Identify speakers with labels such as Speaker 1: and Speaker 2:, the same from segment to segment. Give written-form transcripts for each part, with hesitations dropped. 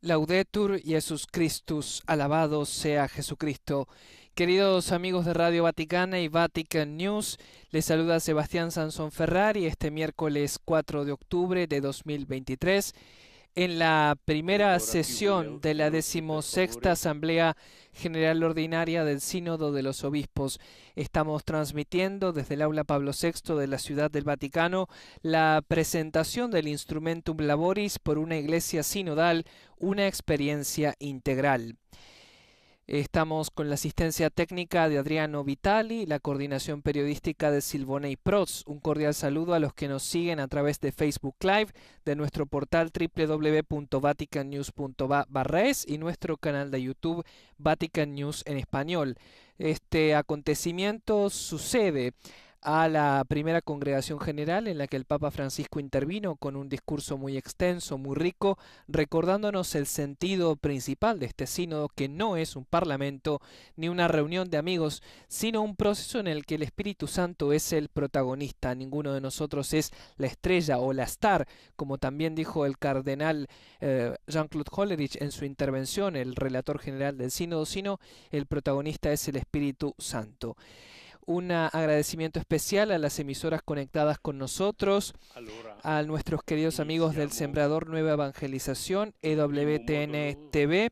Speaker 1: Laudetur Jesus Christus, alabado sea Jesucristo. Queridos amigos de Radio Vaticana y Vatican News, les saluda Sebastián Sansón Ferrari este miércoles 4 de octubre de 2023. En la primera sesión de la 16ª Asamblea General Ordinaria del Sínodo de los Obispos, estamos transmitiendo desde el Aula Pablo VI de la Ciudad del Vaticano la presentación del Instrumentum Laboris por una Iglesia sinodal, una experiencia integral. Estamos con la asistencia técnica de Adriano Vitali, la coordinación periodística de Silvonei Proz. Un cordial saludo a los que nos siguen a través de Facebook Live, de nuestro portal www.vaticannews.va/es y nuestro canal de YouTube Vatican News en español. Este acontecimiento sucede a la primera congregación general en la que el Papa Francisco intervino con un discurso muy extenso, muy rico, recordándonos el sentido principal de este sínodo, que no es un parlamento ni una reunión de amigos, sino un proceso en el que el Espíritu Santo es el protagonista. Ninguno de nosotros es la estrella o la star, como también dijo el cardenal Jean-Claude Hollerich en su intervención, el relator general del sínodo, sino el protagonista es el Espíritu Santo. Un agradecimiento especial a las emisoras conectadas con nosotros, a nuestros queridos amigos del Sembrador Nueva Evangelización, EWTN TV,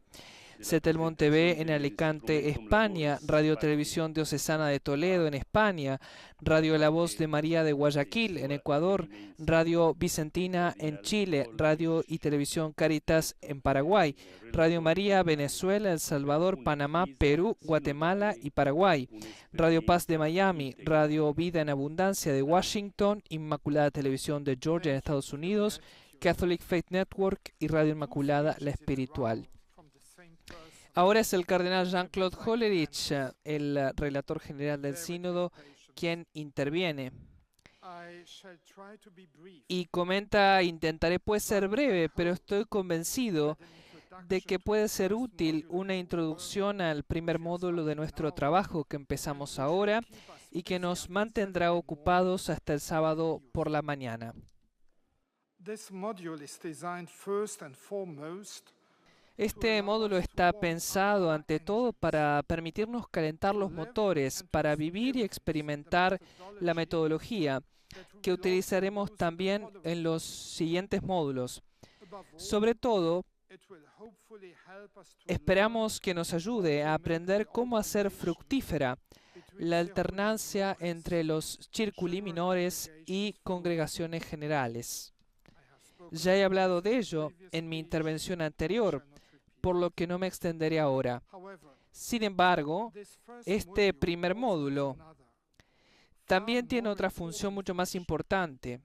Speaker 1: Setelmont TV en Alicante, España, Radio Televisión Diocesana de Toledo en España, Radio La Voz de María de Guayaquil en Ecuador, Radio Vicentina en Chile, Radio y Televisión Caritas en Paraguay, Radio María Venezuela, El Salvador, Panamá, Perú, Guatemala y Paraguay, Radio Paz de Miami, Radio Vida en Abundancia de Washington, Inmaculada Televisión de Georgia en Estados Unidos, Catholic Faith Network y Radio Inmaculada La Espiritual. Ahora es el cardenal Jean-Claude Hollerich, el relator general del sínodo, quien interviene. Y comenta: intentaré pues ser breve, pero estoy convencido de que puede ser útil una introducción al primer módulo de nuestro trabajo que empezamos ahora y que nos mantendrá ocupados hasta el sábado por la mañana. Este módulo está pensado ante todo para permitirnos calentar los motores, para vivir y experimentar la metodología que utilizaremos también en los siguientes módulos. Sobre todo, esperamos que nos ayude a aprender cómo hacer fructífera la alternancia entre los circuli minores y congregaciones generales. Ya he hablado de ello en mi intervención anterior, por lo que no me extenderé ahora. Sin embargo, este primer módulo también tiene otra función mucho más importante.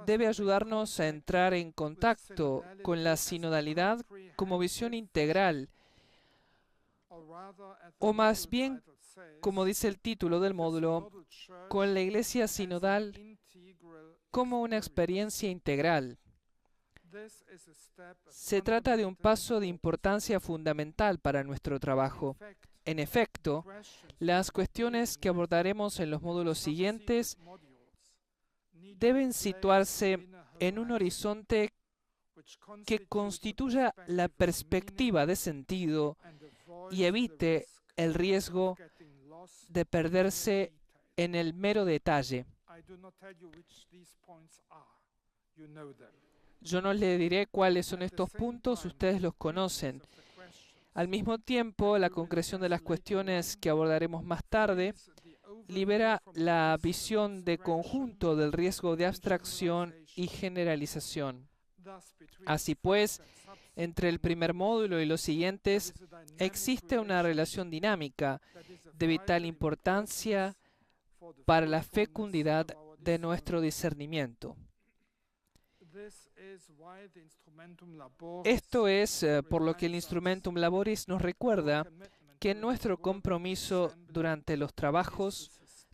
Speaker 1: Debe ayudarnos a entrar en contacto con la sinodalidad como visión integral, o más bien, como dice el título del módulo, con la Iglesia sinodal como una experiencia integral. Se trata de un paso de importancia fundamental para nuestro trabajo. En efecto, las cuestiones que abordaremos en los módulos siguientes deben situarse en un horizonte que constituya la perspectiva de sentido y evite el riesgo de perderse en el mero detalle. Yo no le diré cuáles son estos puntos, ustedes los conocen. Al mismo tiempo, la concreción de las cuestiones que abordaremos más tarde libera la visión de conjunto del riesgo de abstracción y generalización. Así pues, entre el primer módulo y los siguientes existe una relación dinámica de vital importancia para la fecundidad de nuestro discernimiento. Esto es por lo que el Instrumentum Laboris nos recuerda que nuestro compromiso durante los trabajos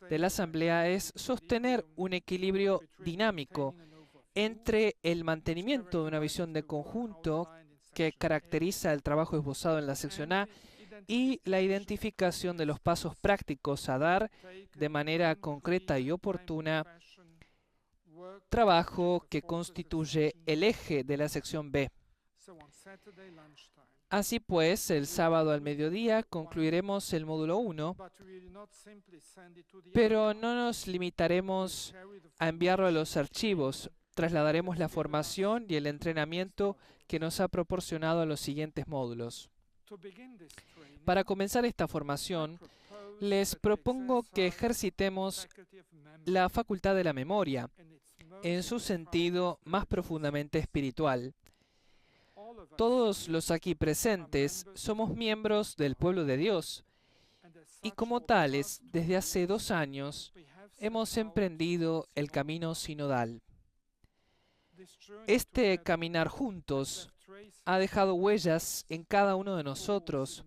Speaker 1: de la Asamblea es sostener un equilibrio dinámico entre el mantenimiento de una visión de conjunto que caracteriza el trabajo esbozado en la sección A y la identificación de los pasos prácticos a dar de manera concreta y oportuna, trabajo que constituye el eje de la sección B. Así pues, el sábado al mediodía concluiremos el módulo 1, pero no nos limitaremos a enviarlo a los archivos. Trasladaremos la formación y el entrenamiento que nos ha proporcionado a los siguientes módulos. Para comenzar esta formación, les propongo que ejercitemos la facultad de la memoria en su sentido más profundamente espiritual. Todos los aquí presentes somos miembros del pueblo de Dios y como tales, desde hace 2 años, hemos emprendido el camino sinodal. Este caminar juntos ha dejado huellas en cada uno de nosotros,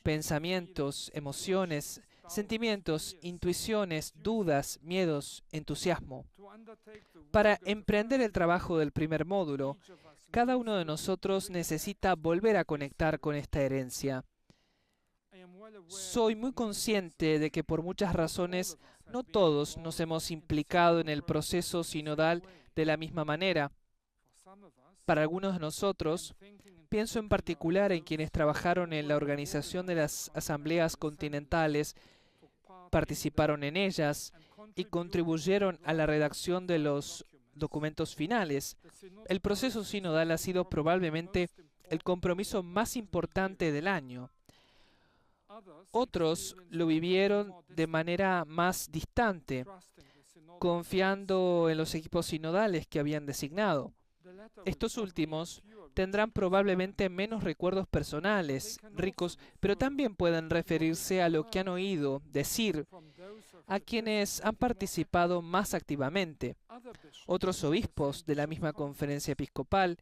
Speaker 1: pensamientos, emociones, sentimientos, intuiciones, dudas, miedos, entusiasmo. Para emprender el trabajo del primer módulo, cada uno de nosotros necesita volver a conectar con esta herencia. Soy muy consciente de que por muchas razones no todos nos hemos implicado en el proceso sinodal de la misma manera. Para algunos de nosotros, pienso en particular en quienes trabajaron en la organización de las asambleas continentales, participaron en ellas y contribuyeron a la redacción de los documentos finales. El proceso sinodal ha sido probablemente el compromiso más importante del año. Otros lo vivieron de manera más distante, confiando en los equipos sinodales que habían designado. Estos últimos tendrán probablemente menos recuerdos personales, ricos, pero también pueden referirse a lo que han oído decir a quienes han participado más activamente, otros obispos de la misma conferencia episcopal,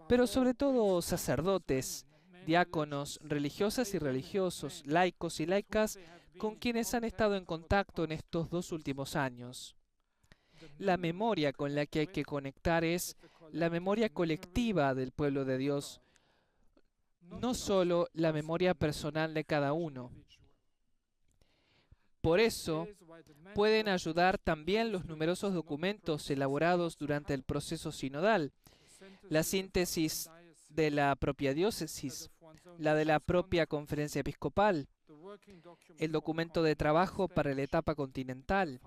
Speaker 1: pero sobre todo sacerdotes, diáconos, religiosas y religiosos, laicos y laicas, con quienes han estado en contacto en estos 2 últimos años. La memoria con la que hay que conectar es la memoria colectiva del pueblo de Dios, no solo la memoria personal de cada uno. Por eso, pueden ayudar también los numerosos documentos elaborados durante el proceso sinodal, la síntesis de la propia diócesis, la de la propia conferencia episcopal, el documento de trabajo para la etapa continental,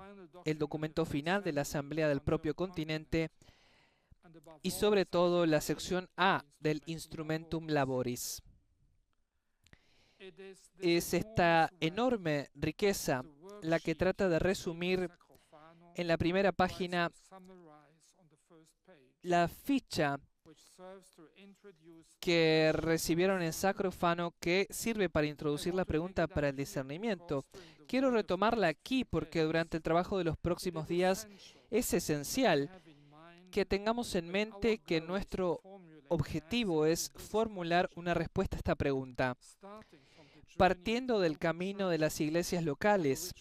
Speaker 1: el documento final de la asamblea del propio continente y sobre todo la sección A del Instrumentum Laboris. Es esta enorme riqueza la que trata de resumir en la primera página la ficha que recibieron en Sacrofano, que sirve para introducir la pregunta para el discernimiento. Quiero retomarla aquí porque durante el trabajo de los próximos días es esencial que tengamos en mente que nuestro objetivo es formular una respuesta a esta pregunta, partiendo del camino de las iglesias locales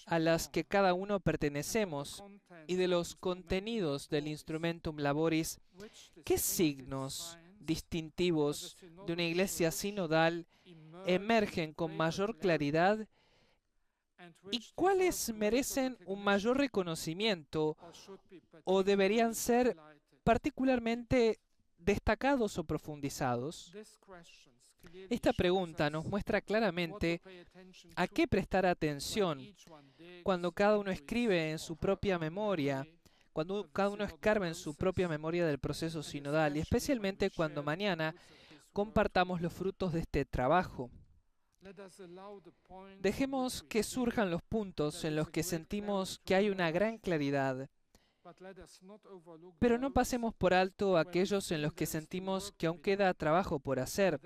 Speaker 1: a las que cada uno pertenecemos y de los contenidos del Instrumentum Laboris. ¿Qué signos distintivos de una iglesia sinodal emergen con mayor claridad y cuáles merecen un mayor reconocimiento o deberían ser particularmente destacados o profundizados? Esta pregunta nos muestra claramente a qué prestar atención cuando cada uno escribe en su propia memoria, cuando cada uno escarba en su propia memoria del proceso sinodal, y especialmente cuando mañana compartamos los frutos de este trabajo. Dejemos que surjan los puntos en los que sentimos que hay una gran claridad, pero no pasemos por alto aquellos en los que sentimos que aún queda trabajo por hacer,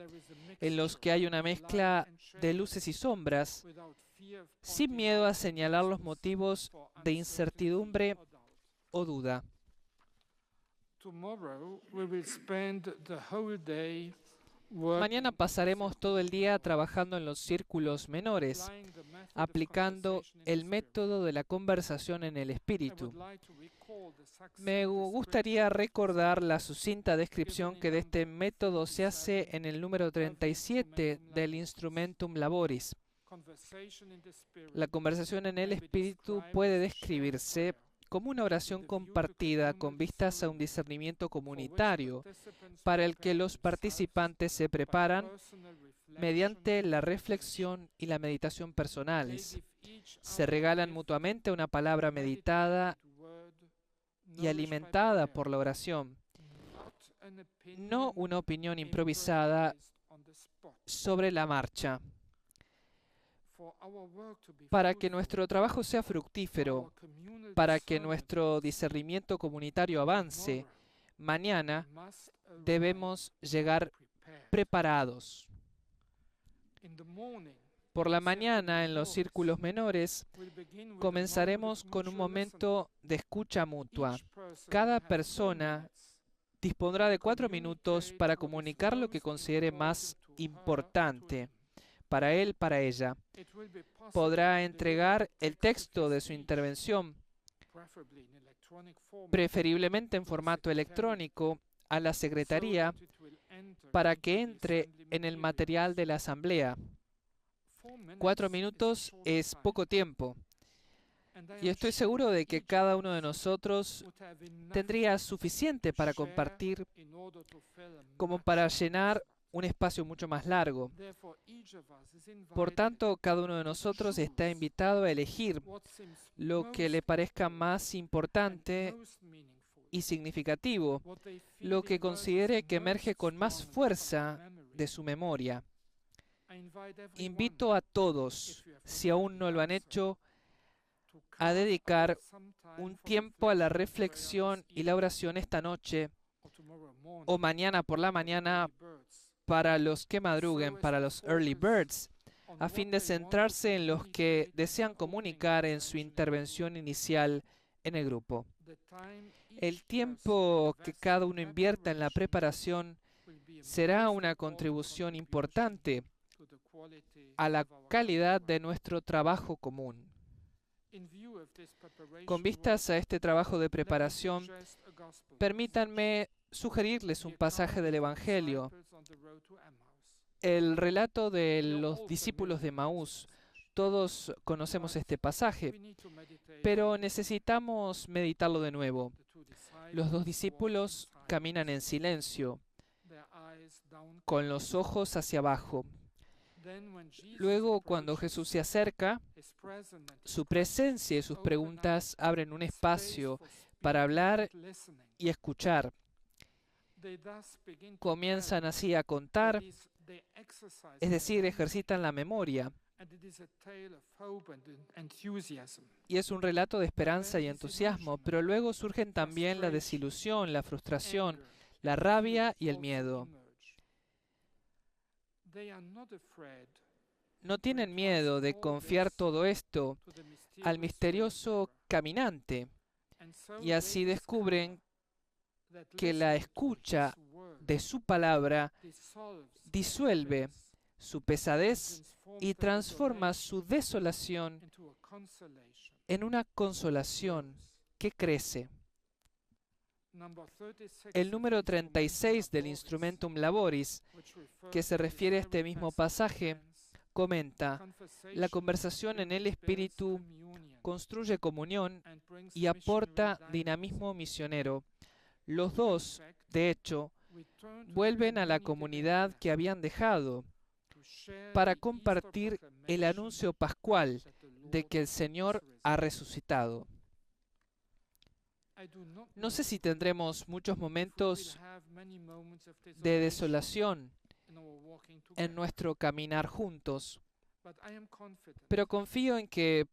Speaker 1: en los que hay una mezcla de luces y sombras, sin miedo a señalar los motivos de incertidumbre o duda. Mañana pasaremos todo el día trabajando en los círculos menores, aplicando el método de la conversación en el espíritu. Me gustaría recordar la sucinta descripción que de este método se hace en el número 37 del Instrumentum Laboris. La conversación en el espíritu puede describirse como una oración compartida con vistas a un discernimiento comunitario, para el que los participantes se preparan mediante la reflexión y la meditación personales. Se regalan mutuamente una palabra meditada y alimentada por la oración, no una opinión improvisada sobre la marcha. Para que nuestro trabajo sea fructífero, para que nuestro discernimiento comunitario avance, mañana debemos llegar preparados. Por la mañana, en los círculos menores, comenzaremos con un momento de escucha mutua. Cada persona dispondrá de 4 minutos para comunicar lo que considere más importante para él, para ella. Podrá entregar el texto de su intervención, preferiblemente en formato electrónico, a la secretaría para que entre en el material de la asamblea. 4 minutos es poco tiempo, y estoy seguro de que cada uno de nosotros tendría suficiente para compartir como para llenar un espacio mucho más largo. Por tanto, cada uno de nosotros está invitado a elegir lo que le parezca más importante y significativo, lo que considere que emerge con más fuerza de su memoria. Invito a todos, si aún no lo han hecho, a dedicar un tiempo a la reflexión y la oración esta noche o mañana por la mañana para los que madruguen, para los early birds, a fin de centrarse en los que desean comunicar en su intervención inicial en el grupo. El tiempo que cada uno invierta en la preparación será una contribución importante a la calidad de nuestro trabajo común. Con vistas a este trabajo de preparación, permítanme sugerirles un pasaje del Evangelio, el relato de los discípulos de Maús. Todos conocemos este pasaje, pero necesitamos meditarlo de nuevo. Los 2 discípulos caminan en silencio, con los ojos hacia abajo. Luego, cuando Jesús se acerca, su presencia y sus preguntas abren un espacio para hablar y escuchar. Comienzan así a contar, es decir, ejercitan la memoria. Y es un relato de esperanza y entusiasmo, pero luego surgen también la desilusión, la frustración, la rabia y el miedo. No tienen miedo de confiar todo esto al misterioso caminante, y así descubren que la escucha de su palabra disuelve su pesadez y transforma su desolación en una consolación que crece. El número 36 del Instrumentum Laboris, que se refiere a este mismo pasaje, comenta: la conversación en el Espíritu construye comunión y aporta dinamismo misionero. Los 2, de hecho, vuelven a la comunidad que habían dejado para compartir el anuncio pascual de que el Señor ha resucitado. No sé si tendremos muchos momentos de desolación en nuestro caminar juntos, pero confío en que,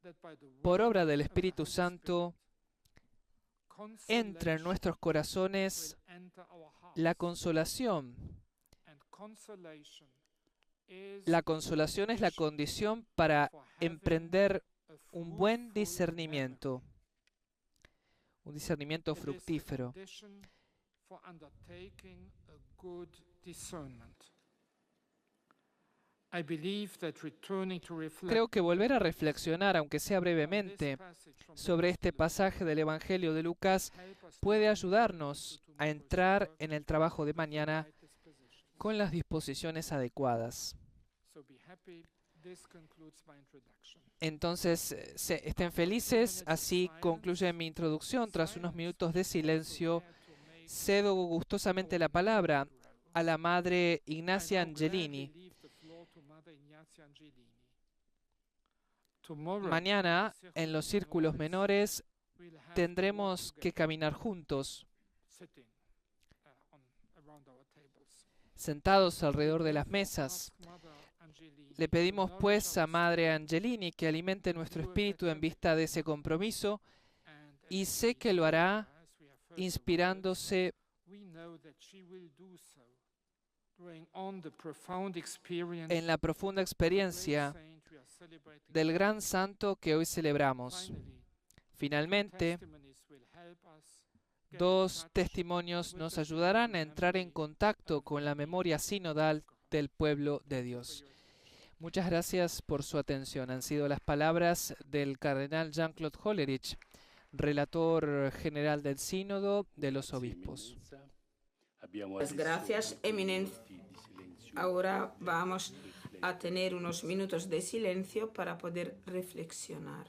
Speaker 1: por obra del Espíritu Santo, entra en nuestros corazones la consolación. La consolación es la condición para emprender un buen discernimiento, un discernimiento fructífero. Creo que volver a reflexionar, aunque sea brevemente, sobre este pasaje del Evangelio de Lucas puede ayudarnos a entrar en el trabajo de mañana con las disposiciones adecuadas. Entonces, estén felices. Así concluye mi introducción. Tras unos minutos de silencio, cedo gustosamente la palabra a la Madre Ignacia Angelini. Mañana, en los círculos menores, tendremos que caminar juntos, sentados alrededor de las mesas. Le pedimos pues a Madre Angelini que alimente nuestro espíritu en vista de ese compromiso, y sé que lo hará inspirándose en la profunda experiencia del gran santo que hoy celebramos. Finalmente, dos testimonios nos ayudarán a entrar en contacto con la memoria sinodal del pueblo de Dios. Muchas gracias por su atención. Han sido las palabras del cardenal Jean-Claude Hollerich, relator general del Sínodo de los Obispos.
Speaker 2: Pues gracias, Eminencia. Ahora vamos a tener unos minutos de silencio para poder reflexionar.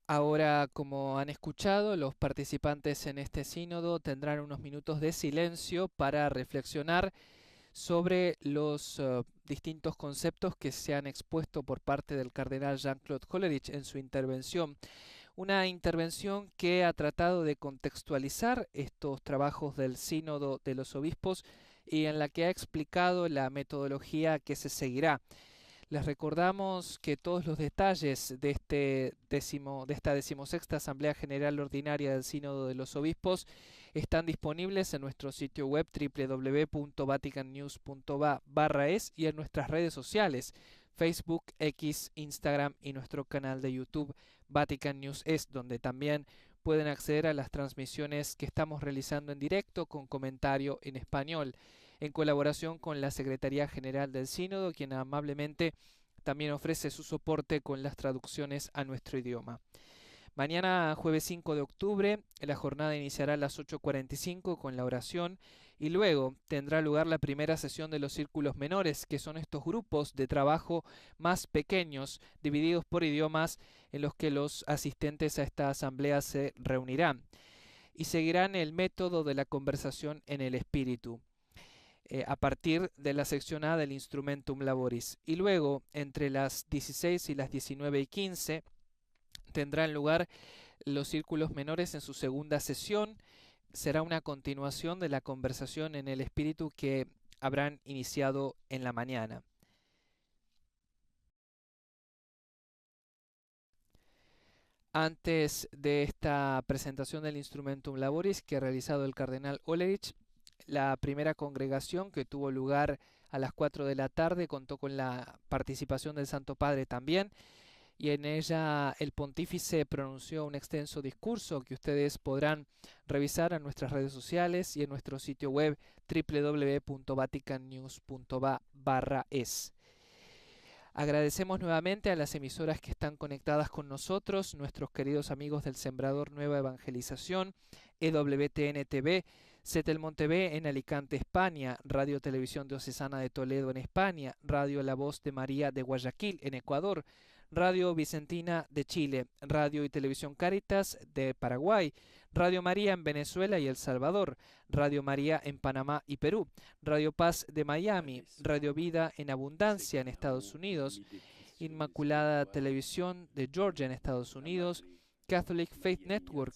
Speaker 1: Ahora, como han escuchado, los participantes en este sínodo tendrán unos minutos de silencio para reflexionar sobre los distintos conceptos que se han expuesto por parte del cardenal Jean-Claude Hollerich en su intervención. Una intervención que ha tratado de contextualizar estos trabajos del Sínodo de los Obispos y en la que ha explicado la metodología que se seguirá. Les recordamos que todos los detalles de esta 16ª Asamblea General Ordinaria del Sínodo de los Obispos están disponibles en nuestro sitio web www.vaticannews.va/es y en nuestras redes sociales, Facebook, X, Instagram y nuestro canal de YouTube Vatican News Es, donde también pueden acceder a las transmisiones que estamos realizando en directo con comentario en español, en colaboración con la Secretaría General del Sínodo, quien amablemente también ofrece su soporte con las traducciones a nuestro idioma. Mañana, jueves 5 de octubre, la jornada iniciará a las 8:45 con la oración y luego tendrá lugar la primera sesión de los círculos menores, que son estos grupos de trabajo más pequeños, divididos por idiomas, en los que los asistentes a esta asamblea se reunirán y seguirán el método de la conversación en el espíritu, a partir de la sección A del Instrumentum Laboris. Y luego, entre las 16 y las 19:15, tendrán lugar los círculos menores en su segunda sesión. Será una continuación de la conversación en el espíritu que habrán iniciado en la mañana. Antes de esta presentación del Instrumentum Laboris que ha realizado el cardenal Hollerich, la primera congregación, que tuvo lugar a las 4 de la tarde, contó con la participación del Santo Padre también, y en ella el pontífice pronunció un extenso discurso que ustedes podrán revisar en nuestras redes sociales y en nuestro sitio web www.vaticannews.va/es. Agradecemos nuevamente a las emisoras que están conectadas con nosotros, nuestros queridos amigos del Sembrador Nueva Evangelización, EWTN TV, Setelmont TV en Alicante, España, Radio Televisión Diocesana de Toledo en España, Radio La Voz de María de Guayaquil en Ecuador, Radio Vicentina de Chile, Radio y Televisión Cáritas de Paraguay, Radio María en Venezuela y El Salvador, Radio María en Panamá y Perú, Radio Paz de Miami, Radio Vida en Abundancia en Estados Unidos, Inmaculada Televisión de Georgia en Estados Unidos, Catholic Faith Network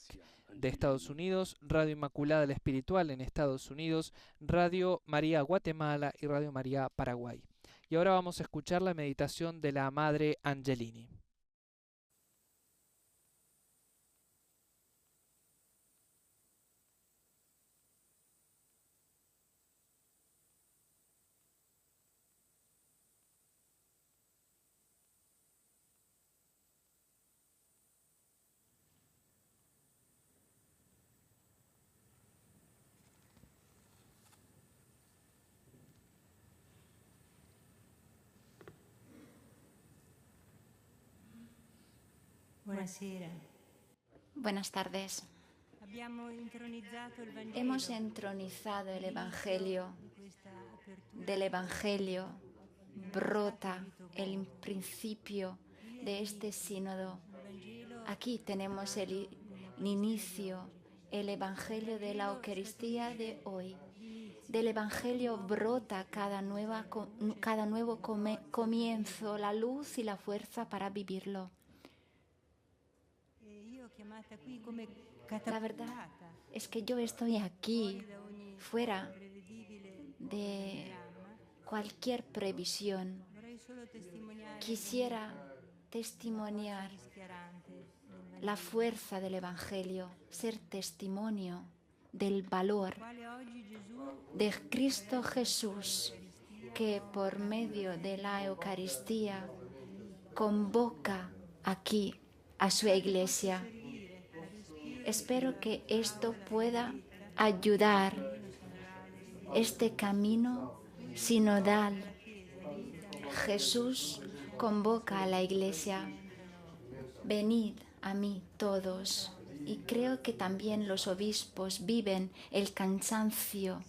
Speaker 1: de Estados Unidos, Radio Inmaculada la Espiritual en Estados Unidos, Radio María Guatemala y Radio María Paraguay. Y ahora vamos a escuchar la meditación de la Madre Angelini.
Speaker 3: Buonasera.
Speaker 4: Buenas tardes. Hemos entronizado el Evangelio del Evangelio brota el principio de este sínodo. Aquí tenemos el inicio, el Evangelio de la Eucaristía de hoy. Del Evangelio brota cada nuevo comienzo, la luz y la fuerza para vivirlo. La verdad es que yo estoy aquí, fuera de cualquier previsión. Quisiera testimoniar la fuerza del Evangelio, ser testimonio del valor de Cristo Jesús, que por medio de la Eucaristía convoca aquí a su Iglesia. Espero que esto pueda ayudar este camino sinodal. Jesús convoca a la Iglesia: venid a mí todos. Y creo que también los obispos viven el cansancio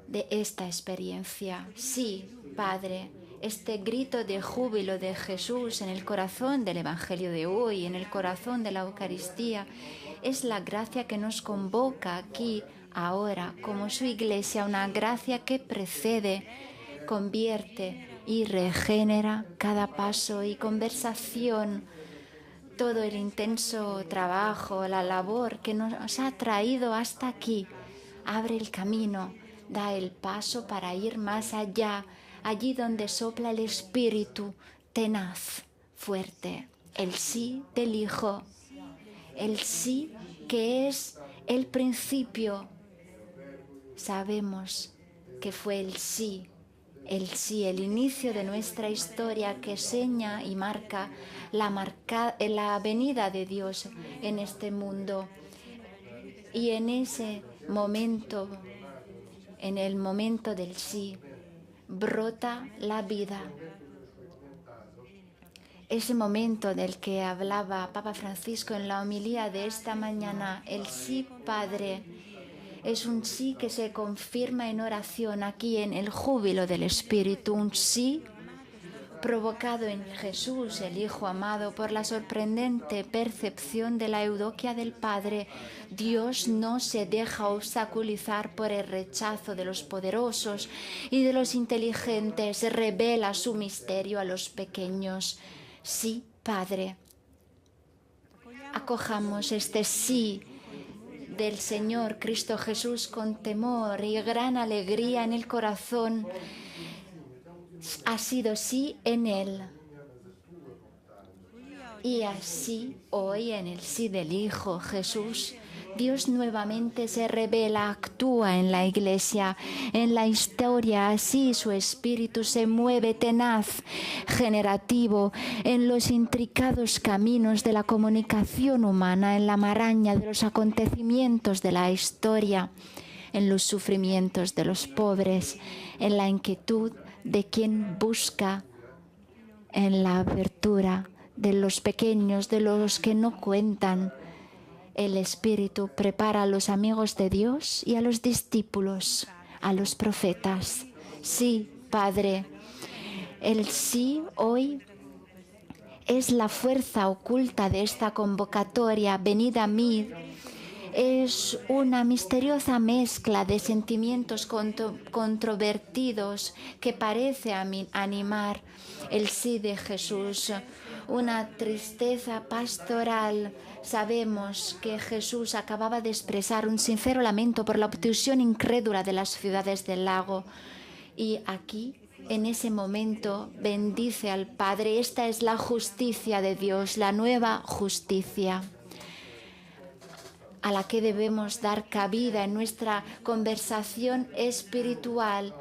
Speaker 4: de esta experiencia. Sí, Padre, este grito de júbilo de Jesús en el corazón del Evangelio de hoy, en el corazón de la Eucaristía, es la gracia que nos convoca aquí, ahora, como su Iglesia, una gracia que precede, convierte y regenera cada paso y conversación. Todo el intenso trabajo, la labor que nos ha traído hasta aquí, abre el camino, da el paso para ir más allá, allí donde sopla el Espíritu tenaz, fuerte, el sí del Hijo, el sí que es el principio. Sabemos que fue el sí, el inicio de nuestra historia que seña y marca la venida de Dios en este mundo. Y en ese momento, en el momento del sí, brota la vida. Ese momento del que hablaba Papa Francisco en la homilía de esta mañana, el sí, Padre, es un sí que se confirma en oración aquí en el júbilo del Espíritu, un sí provocado en Jesús, el Hijo amado, por la sorprendente percepción de la Eudoquia del Padre. Dios no se deja obstaculizar por el rechazo de los poderosos y de los inteligentes, revela su misterio a los pequeños. Sí, Padre, acojamos este sí del Señor Cristo Jesús con temor y gran alegría en el corazón. Ha sido sí en Él. Y así hoy en el sí del Hijo Jesús, Dios nuevamente se revela, actúa en la Iglesia, en la historia. Así su Espíritu se mueve tenaz, generativo, en los intricados caminos de la comunicación humana, en la maraña de los acontecimientos de la historia, en los sufrimientos de los pobres, en la inquietud de quien busca, en la apertura de los pequeños, de los que no cuentan. El Espíritu prepara a los amigos de Dios y a los discípulos, a los profetas. Sí, Padre, el sí hoy es la fuerza oculta de esta convocatoria. Venid a mí. Es una misteriosa mezcla de sentimientos controvertidos que parece animar el sí de Jesús. Una tristeza pastoral. Sabemos que Jesús acababa de expresar un sincero lamento por la obstrucción incrédula de las ciudades del lago. Y aquí, en ese momento, bendice al Padre. Esta es la justicia de Dios, la nueva justicia, a la que debemos dar cabida en nuestra conversación espiritual.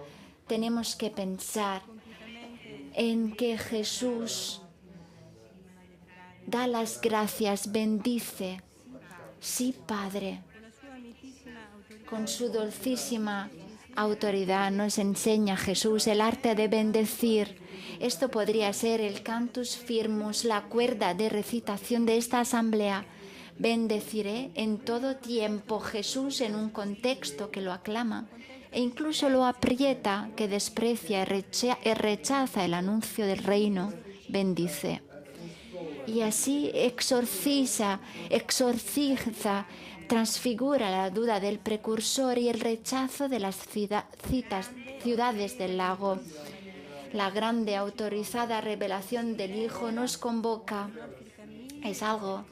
Speaker 4: Tenemos que pensar en que Jesús da las gracias, bendice. Sí, Padre, con su dulcísima autoridad nos enseña Jesús el arte de bendecir. Esto podría ser el cantus firmus, la cuerda de recitación de esta asamblea. Bendeciré en todo tiempo. Jesús, en un contexto que lo aclama, e incluso lo aprieta, que desprecia y rechaza el anuncio del reino, bendice. Y así exorciza, transfigura la duda del precursor y el rechazo de las ciudades del lago. La grande autorizada revelación del Hijo nos convoca. Es algo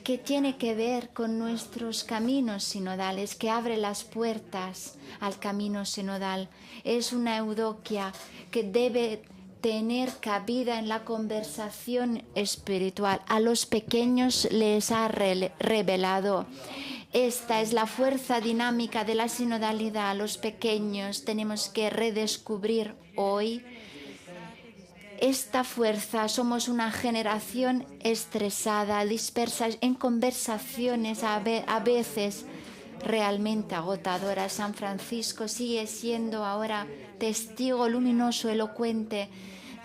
Speaker 4: que tiene que ver con nuestros caminos sinodales, que abre las puertas al camino sinodal. Es una eudoquia que debe tener cabida en la conversación espiritual. A los pequeños les ha revelado. Esta es la fuerza dinámica de la sinodalidad. A los pequeños tenemos que redescubrir hoy esta fuerza. Somos una generación estresada, dispersa en conversaciones a veces realmente agotadoras. San Francisco sigue siendo ahora testigo luminoso, elocuente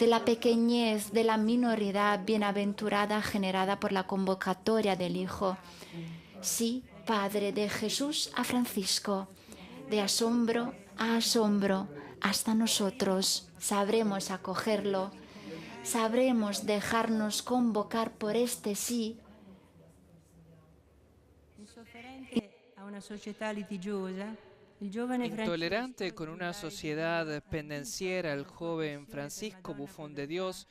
Speaker 4: de la pequeñez, de la minoridad bienaventurada generada por la convocatoria del Hijo. Sí, Padre, de Jesús a Francisco, de asombro a asombro, hasta nosotros sabremos acogerlo, sabremos dejarnos convocar por este sí.
Speaker 1: Intolerante con una sociedad pendenciera, el joven Francisco, bufón de Dios,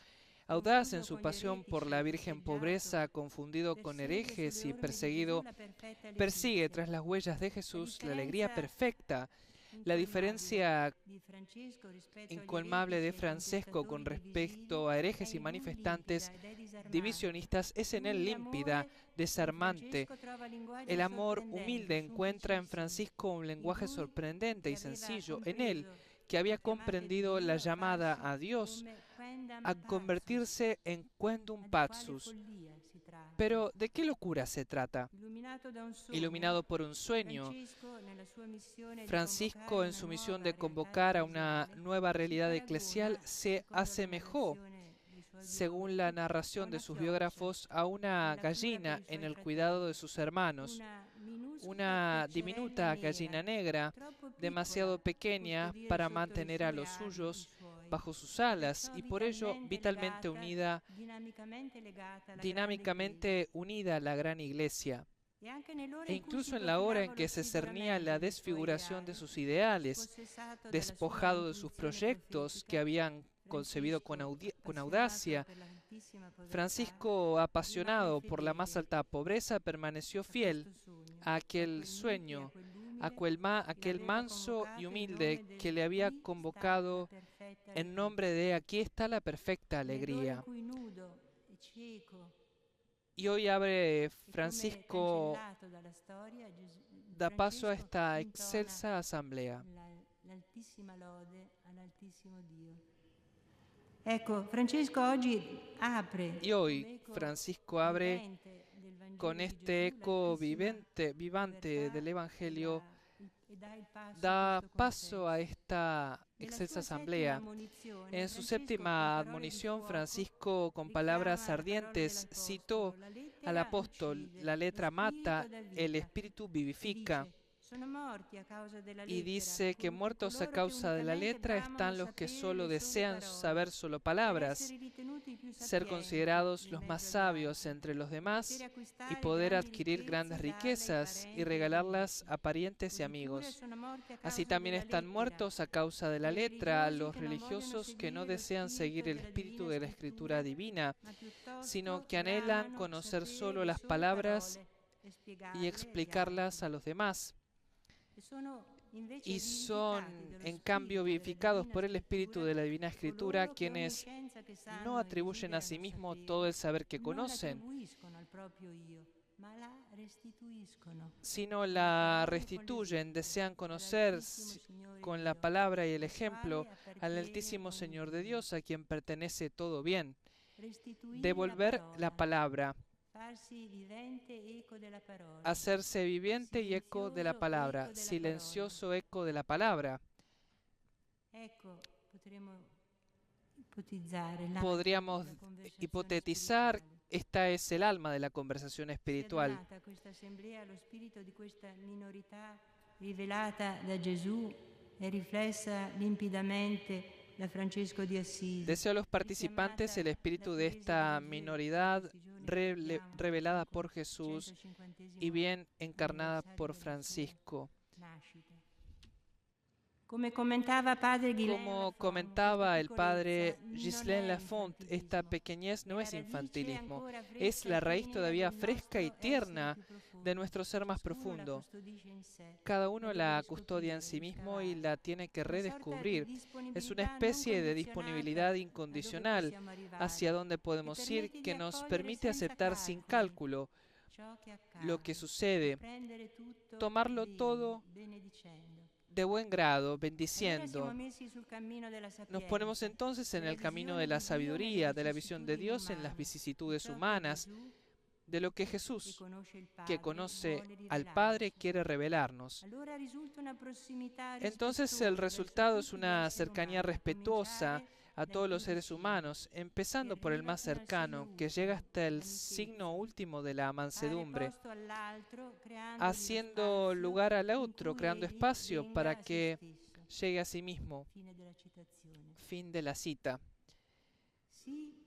Speaker 1: audaz en su pasión por la Virgen Pobreza, confundido con herejes y perseguido, persigue tras las huellas de Jesús la alegría perfecta. La diferencia incolmable de Francesco con respecto a herejes y manifestantes divisionistas es en él límpida, desarmante. El amor humilde encuentra en Francisco un lenguaje sorprendente y sencillo. En él, que había comprendido la llamada a Dios a convertirse en quendum patsus. Pero, ¿de qué locura se trata? Iluminado por un sueño, Francisco, en su misión de convocar a una nueva realidad eclesial, se asemejó, según la narración de sus biógrafos, a una gallina en el cuidado de sus hermanos. Una diminuta gallina negra, demasiado pequeña para mantener a los suyos bajo sus alas y por ello dinámicamente unida a la gran iglesia. E incluso en la hora en que se cernía la desfiguración de sus ideales, despojado de sus proyectos que habían concebido con audacia, Francisco, apasionado por la más alta pobreza, permaneció fiel a aquel sueño, aquel manso y humilde que le había convocado en nombre de aquí está la perfecta alegría. Y hoy abre Francisco, da paso a esta excelsa asamblea. Y hoy Francisco abre con este eco vivante del Evangelio, da paso a esta excelsa asamblea. En su séptima admonición, Francisco, con palabras ardientes, citó al apóstol: la letra mata, el espíritu vivifica. Y dice que muertos a causa de la letra están los que solo desean saber solo palabras, ser considerados los más sabios entre los demás y poder adquirir grandes riquezas y regalarlas a parientes y amigos. Así también están muertos a causa de la letra los religiosos que no desean seguir el espíritu de la escritura divina, sino que anhelan conocer solo las palabras y explicarlas a los demás. Y son, en cambio, vivificados por el espíritu de la Divina Escritura, quienes no atribuyen a sí mismos todo el saber que conocen, sino la restituyen, desean conocer con la palabra y el ejemplo al Altísimo Señor de Dios, a quien pertenece todo bien. Devolver la palabra, hacerse viviente y eco de la palabra, silencioso eco de la palabra. Podríamos hipotetizar, esta es el alma de la conversación espiritual.
Speaker 3: rivelata da Gesù e riflessa limpidamente da Francesco di Assisi.
Speaker 1: Deseo a los participantes el espíritu de esta minoridad revelada por Jesús y bien encarnada por Francisco.
Speaker 3: Como comentaba
Speaker 1: el padre Ghislain Lafont, esta pequeñez no es infantilismo, es la raíz todavía fresca y tierna de nuestro ser más profundo. Cada uno la custodia en sí mismo y la tiene que redescubrir. Es una especie de disponibilidad incondicional hacia donde podemos ir que nos permite aceptar sin cálculo lo que sucede, tomarlo todo de buen grado, bendiciendo. Nos ponemos entonces en el camino de la sabiduría, de la visión de Dios en las vicisitudes humanas, de lo que Jesús, que conoce al Padre, quiere revelarnos. Entonces el resultado es una cercanía respetuosa a todos los seres humanos, empezando por el más cercano, que llega hasta el signo último de la mansedumbre, haciendo lugar al otro, creando espacio para que llegue a sí mismo. Fin de la cita.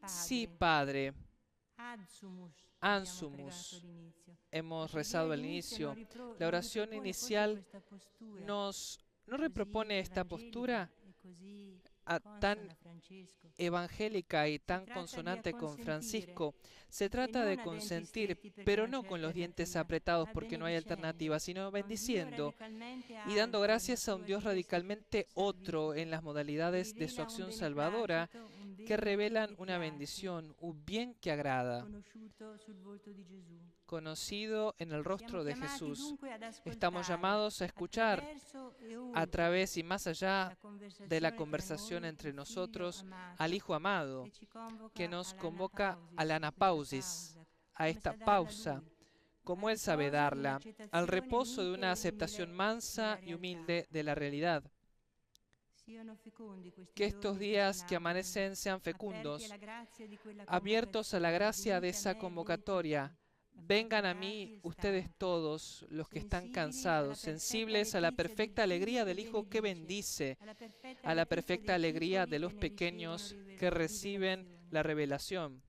Speaker 1: Sí, Padre. Ansumus. Hemos rezado al inicio. La oración inicial no repropone esta postura tan evangélica y tan consonante con Francisco. Se trata de consentir, pero no con los dientes apretados porque no hay alternativa, sino bendiciendo y dando gracias a un Dios radicalmente otro en las modalidades de su acción salvadora que revelan una bendición, un bien que agrada, conocido en el rostro de Jesús. Estamos llamados a escuchar a través y más allá de la conversación entre nosotros al Hijo amado, que nos convoca a la anapausis, a esta pausa, como Él sabe darla, al reposo de una aceptación mansa y humilde de la realidad. Que estos días que amanecen sean fecundos, abiertos a la gracia de esa convocatoria. Vengan a mí ustedes todos los que están cansados, sensibles a la perfecta alegría del Hijo que bendice, a la perfecta alegría de los pequeños que reciben la revelación,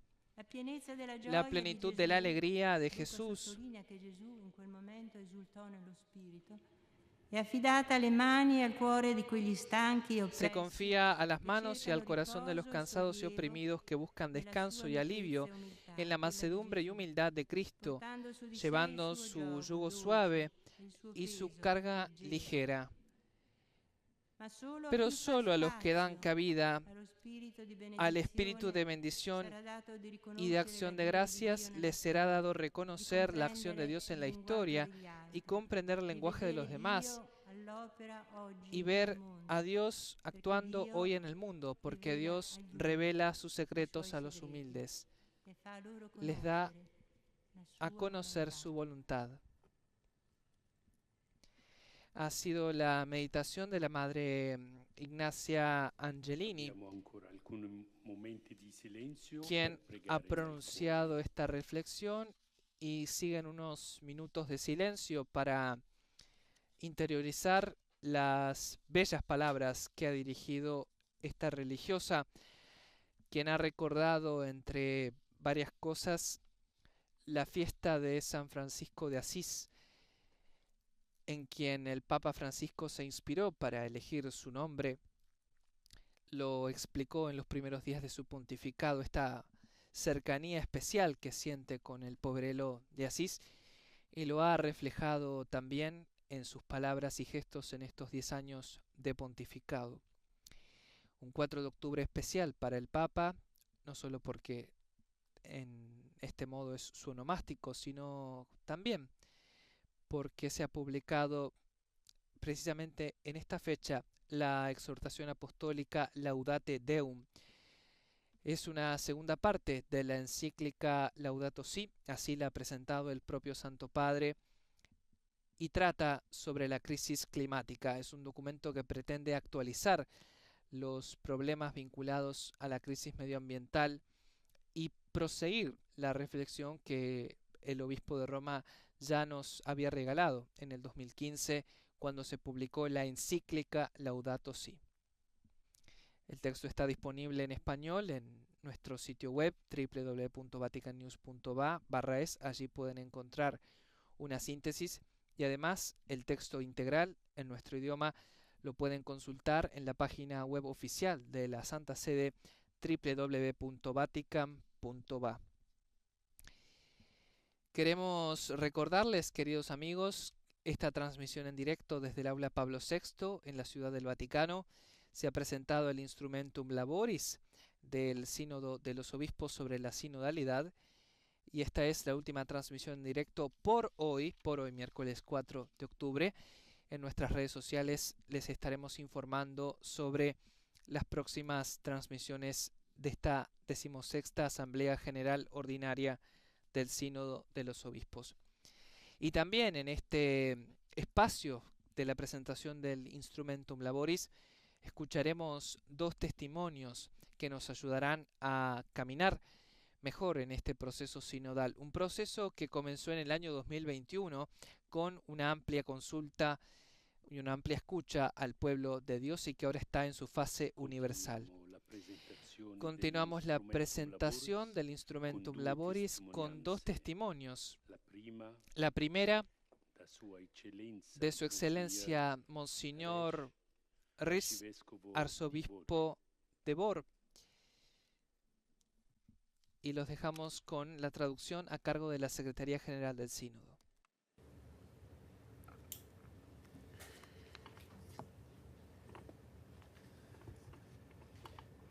Speaker 1: la plenitud de la alegría de Jesús. Se confía a las manos y al corazón de los cansados y oprimidos que buscan descanso y alivio en la mansedumbre y humildad de Cristo, llevando su yugo suave y su carga ligera. Pero solo a los que dan cabida al espíritu de bendición y de acción de gracias les será dado reconocer la acción de Dios en la historia y comprender el lenguaje de los demás y ver a Dios actuando hoy en el mundo, porque Dios revela sus secretos a los humildes, les da a conocer su voluntad. Ha sido la meditación de la Madre Ignacia Angelini, quien ha pronunciado esta reflexión, y siguen unos minutos de silencio para interiorizar las bellas palabras que ha dirigido esta religiosa, quien ha recordado, entre varias cosas, la fiesta de San Francisco de Asís, en quien el Papa Francisco se inspiró para elegir su nombre. Lo explicó en los primeros días de su pontificado, esta cercanía especial que siente con el pobrelo de Asís, y lo ha reflejado también en sus palabras y gestos en estos 10 años de pontificado. Un 4 de octubre especial para el Papa, no solo porque en este modo es su onomástico, sino también porque se ha publicado precisamente en esta fecha la exhortación apostólica Laudate Deum. Es una segunda parte de la encíclica Laudato Si, así la ha presentado el propio Santo Padre, y trata sobre la crisis climática. Es un documento que pretende actualizar los problemas vinculados a la crisis medioambiental y proseguir la reflexión que el obispo de Roma ya nos había regalado en el 2015, cuando se publicó la encíclica Laudato Si. El texto está disponible en español en nuestro sitio web www.vaticannews.va/es. Allí pueden encontrar una síntesis y además el texto integral en nuestro idioma lo pueden consultar en la página web oficial de la Santa Sede, www.vatican.va. Queremos recordarles, queridos amigos, esta transmisión en directo desde el Aula Pablo VI en la Ciudad del Vaticano. Se ha presentado el Instrumentum Laboris del Sínodo de los Obispos sobre la sinodalidad y esta es la última transmisión en directo por hoy miércoles 4 de octubre. En nuestras redes sociales les estaremos informando sobre las próximas transmisiones de esta 16ª Asamblea General Ordinaria del Sínodo de los Obispos. Y también en este espacio de la presentación del Instrumentum Laboris escucharemos dos testimonios que nos ayudarán a caminar mejor en este proceso sinodal. Un proceso que comenzó en el año 2021 con una amplia consulta y una amplia escucha al pueblo de Dios y que ahora está en su fase universal. Continuamos la presentación del Instrumentum Laboris con dos testimonios. La primera de su excelencia Monseñor Riz, arzobispo de Bor, y los dejamos con la traducción a cargo de la Secretaría General del Sínodo.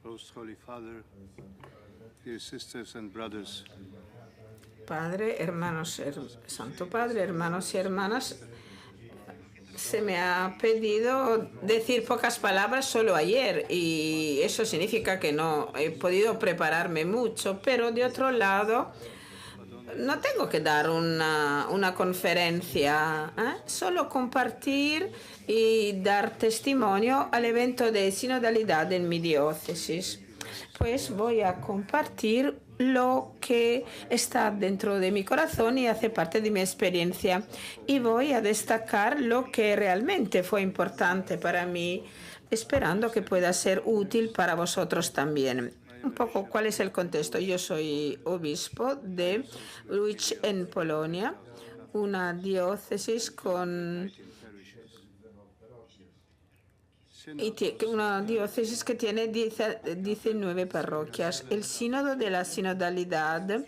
Speaker 5: Most Holy Father, dear sisters and brothers,
Speaker 2: Padre, hermanos, Santo Padre, hermanos y hermanas, se me ha pedido decir pocas palabras solo ayer y eso significa que no he podido prepararme mucho, pero de otro lado no tengo que dar una conferencia, solo compartir y dar testimonio al evento de sinodalidad en mi diócesis. Pues voy a compartir lo que está dentro de mi corazón y hace parte de mi experiencia. Y voy a destacar lo que realmente fue importante para mí, esperando que pueda ser útil para vosotros también. Un poco cuál es el contexto. Yo soy obispo de Łódź en Polonia, una diócesis que tiene 19 parroquias. El sínodo de la sinodalidad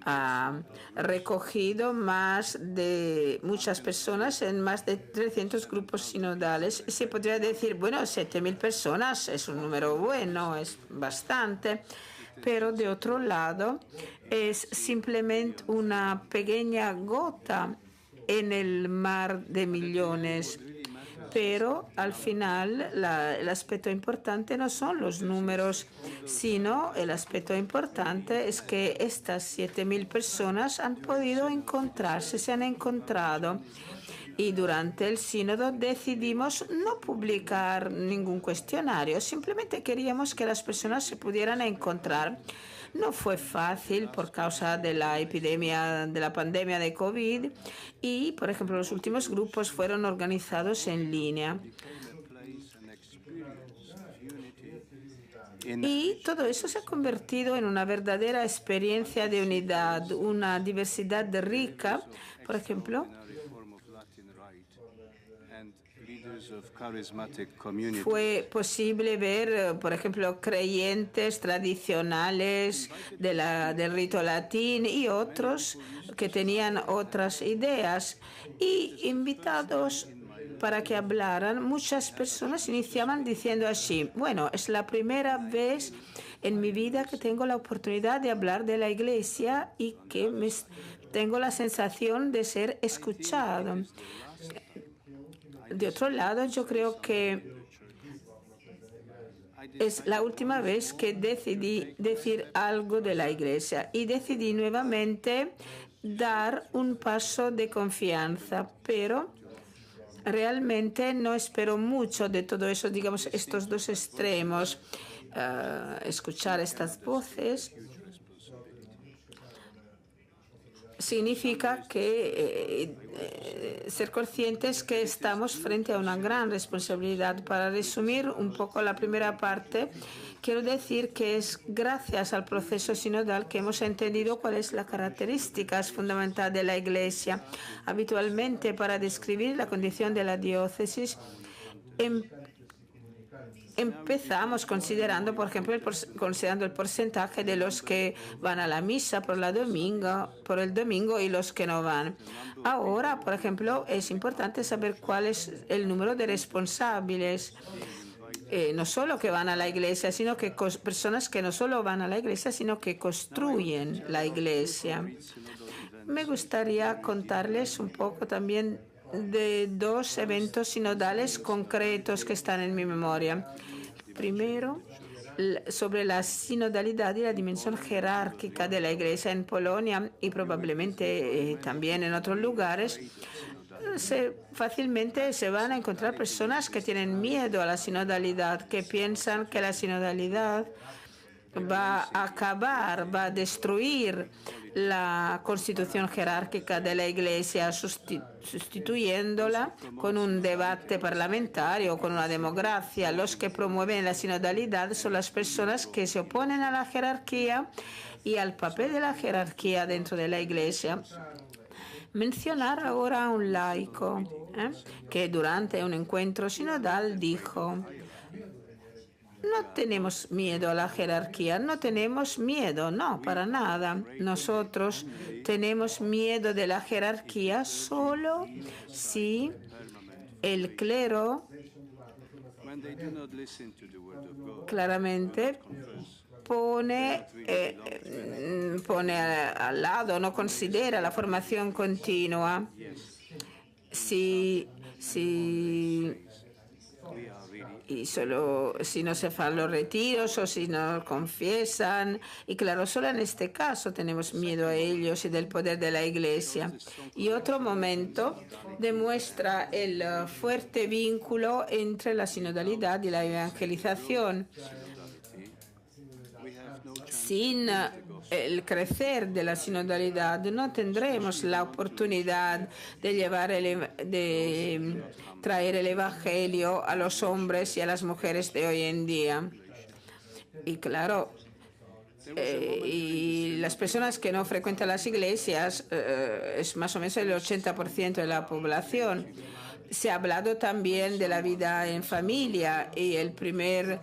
Speaker 2: ha recogido muchas personas en más de 300 grupos sinodales. Se podría decir, bueno, 7.000 personas es un número bueno, es bastante. Pero de otro lado, es simplemente una pequeña gota en el mar de millones. Pero al final el aspecto importante no son los números, sino el aspecto importante es que estas 7.000 personas han podido encontrarse, se han encontrado. Y durante el sínodo decidimos no publicar ningún cuestionario, simplemente queríamos que las personas se pudieran encontrar. No fue fácil por causa de la epidemia, de la pandemia de COVID y, por ejemplo, los últimos grupos fueron organizados en línea. Y todo eso se ha convertido en una verdadera experiencia de unidad, una diversidad rica. Por ejemplo, fue posible ver, por ejemplo, creyentes tradicionales del rito latín y otros que tenían otras ideas y invitados para que hablaran. Muchas personas iniciaban diciendo así: bueno, es la primera vez en mi vida que tengo la oportunidad de hablar de la Iglesia y que tengo la sensación de ser escuchado. De otro lado, yo creo que es la última vez que decidí decir algo de la Iglesia y decidí nuevamente dar un paso de confianza, pero realmente no espero mucho de todo eso, digamos, estos dos extremos, escuchar estas voces. significa que ser conscientes que estamos frente a una gran responsabilidad. Para resumir un poco la primera parte, quiero decir que es gracias al proceso sinodal que hemos entendido cuál es la característica fundamental de la Iglesia. Habitualmente, para describir la condición de la diócesis, empezamos considerando, por ejemplo, considerando el porcentaje de los que van a la misa por el domingo y los que no van. Ahora, por ejemplo, es importante saber cuál es el número de responsables, no solo que van a la iglesia, sino que personas que no solo van a la iglesia, sino que construyen la iglesia. Me gustaría contarles un poco también de dos eventos sinodales concretos que están en mi memoria. Primero, sobre la sinodalidad y la dimensión jerárquica de la Iglesia en Polonia y probablemente también en otros lugares. Fácilmente se van a encontrar personas que tienen miedo a la sinodalidad, que piensan que la sinodalidad va a acabar, va a destruir la constitución jerárquica de la Iglesia, sustituyéndola con un debate parlamentario, con una democracia. Los que promueven la sinodalidad son las personas que se oponen a la jerarquía y al papel de la jerarquía dentro de la Iglesia. Mencionar ahora a un laico que durante un encuentro sinodal dijo: no tenemos miedo a la jerarquía, no tenemos miedo, no, para nada. Nosotros tenemos miedo de la jerarquía solo si el clero claramente pone al lado, no considera la formación continua. Y solo si no se hacen los retiros o si no confiesan. Y claro, solo en este caso tenemos miedo a ellos y del poder de la Iglesia. Y otro momento demuestra el fuerte vínculo entre la sinodalidad y la evangelización. Sin el crecer de la sinodalidad no tendremos la oportunidad de traer el Evangelio a los hombres y a las mujeres de hoy en día. Y claro, y las personas que no frecuentan las iglesias es más o menos el 80% de la población. Se ha hablado también de la vida en familia y el primer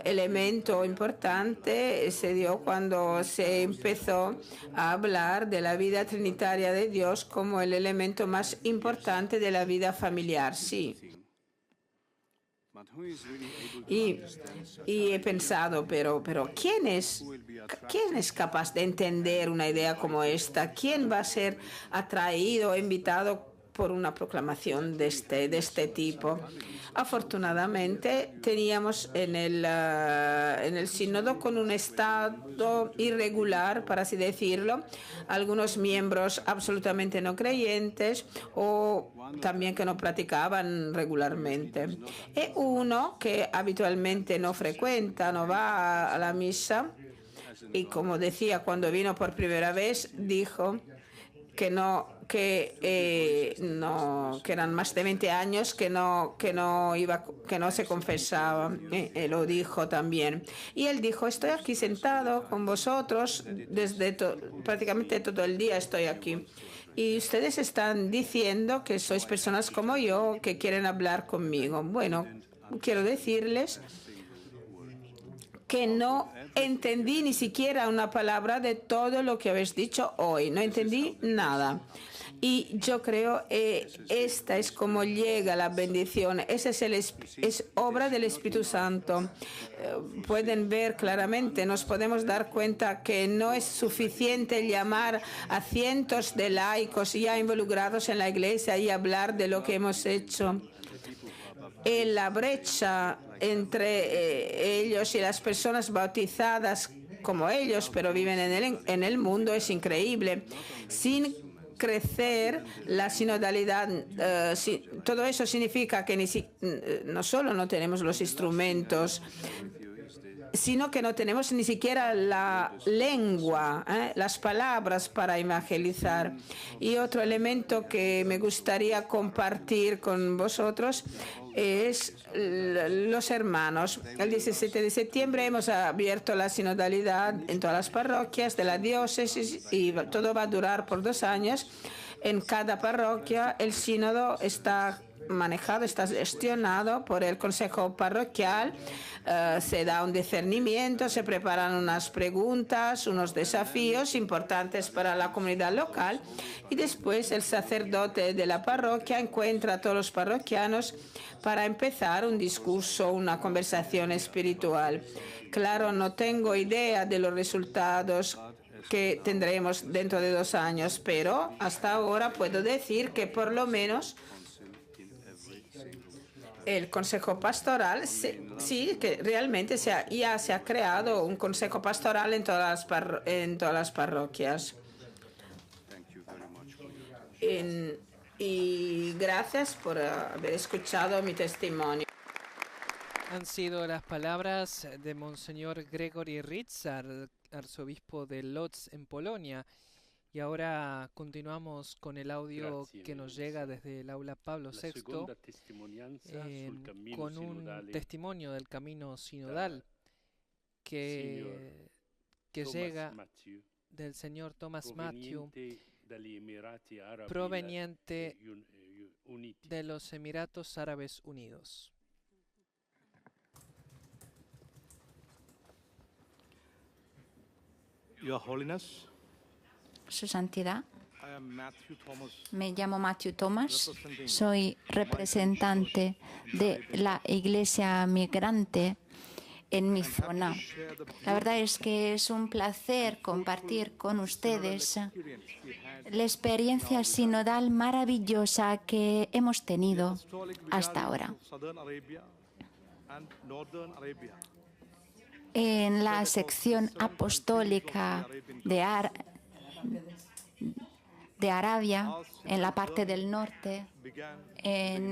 Speaker 2: elemento importante se dio cuando se empezó a hablar de la vida trinitaria de Dios como el elemento más importante de la vida familiar. Sí. Y he pensado, pero ¿quién es capaz de entender una idea como esta? ¿Quién va a ser atraído o invitado por una proclamación de este tipo? Afortunadamente, teníamos en el sínodo, con un estado irregular, para así decirlo, algunos miembros absolutamente no creyentes o también que no practicaban regularmente. Y uno que habitualmente no frecuenta, no va a la misa, y como decía, cuando vino por primera vez, dijo que eran más de 20 años que no se confesaba. Lo dijo también. Y él dijo: estoy aquí sentado con vosotros desde prácticamente todo el día estoy aquí. Y ustedes están diciendo que sois personas como yo, que quieren hablar conmigo. Bueno, quiero decirles que no entendí ni siquiera una palabra de todo lo que habéis dicho hoy. No entendí nada. Y yo creo esta es como llega la bendición. Esa es obra del Espíritu Santo. Pueden ver claramente, nos podemos dar cuenta que no es suficiente llamar a cientos de laicos ya involucrados en la Iglesia y hablar de lo que hemos hecho. La brecha entre ellos y las personas bautizadas como ellos, pero viven en el mundo, es increíble. Sin crecer la sinodalidad, todo eso significa que no solo no tenemos los instrumentos, sino que no tenemos ni siquiera la lengua, las palabras para evangelizar. Y otro elemento que me gustaría compartir con vosotros es los hermanos. El 17 de septiembre hemos abierto la sinodalidad en todas las parroquias de la diócesis y todo va a durar por 2 años. En cada parroquia el sínodo está manejado, está gestionado por el Consejo Parroquial. Se da un discernimiento, se preparan unas preguntas, unos desafíos importantes para la comunidad local y después el sacerdote de la parroquia encuentra a todos los parroquianos para empezar un discurso, una conversación espiritual. Claro, no tengo idea de los resultados que tendremos dentro de 2 años, pero hasta ahora puedo decir que por lo menos el Consejo Pastoral, sí, que realmente ya se ha creado un Consejo Pastoral en todas las parroquias. Y gracias por haber escuchado mi testimonio.
Speaker 1: Han sido las palabras de Monseñor Gregory Ritzar, arzobispo de Lodz en Polonia. Y ahora continuamos con el audio que nos llega desde el aula Pablo VI con un testimonio del camino sinodal que llega del señor Thomas Matthew, proveniente de los Emiratos Árabes Unidos.
Speaker 6: Your Holiness,
Speaker 4: Su Santidad, me llamo Matthew Thomas, soy representante de la Iglesia Migrante en mi zona. La verdad es que es un placer compartir con ustedes la experiencia sinodal maravillosa que hemos tenido hasta ahora. En la sección apostólica de Arabia, en la parte del norte, en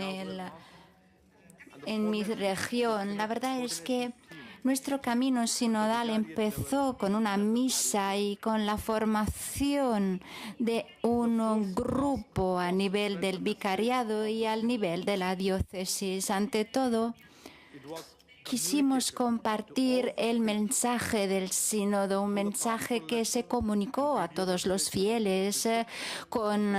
Speaker 4: mi región, la verdad es que nuestro camino sinodal empezó con una misa y con la formación de un grupo a nivel del vicariado y al nivel de la diócesis. Ante todo, quisimos compartir el mensaje del sínodo, un mensaje que se comunicó a todos los fieles con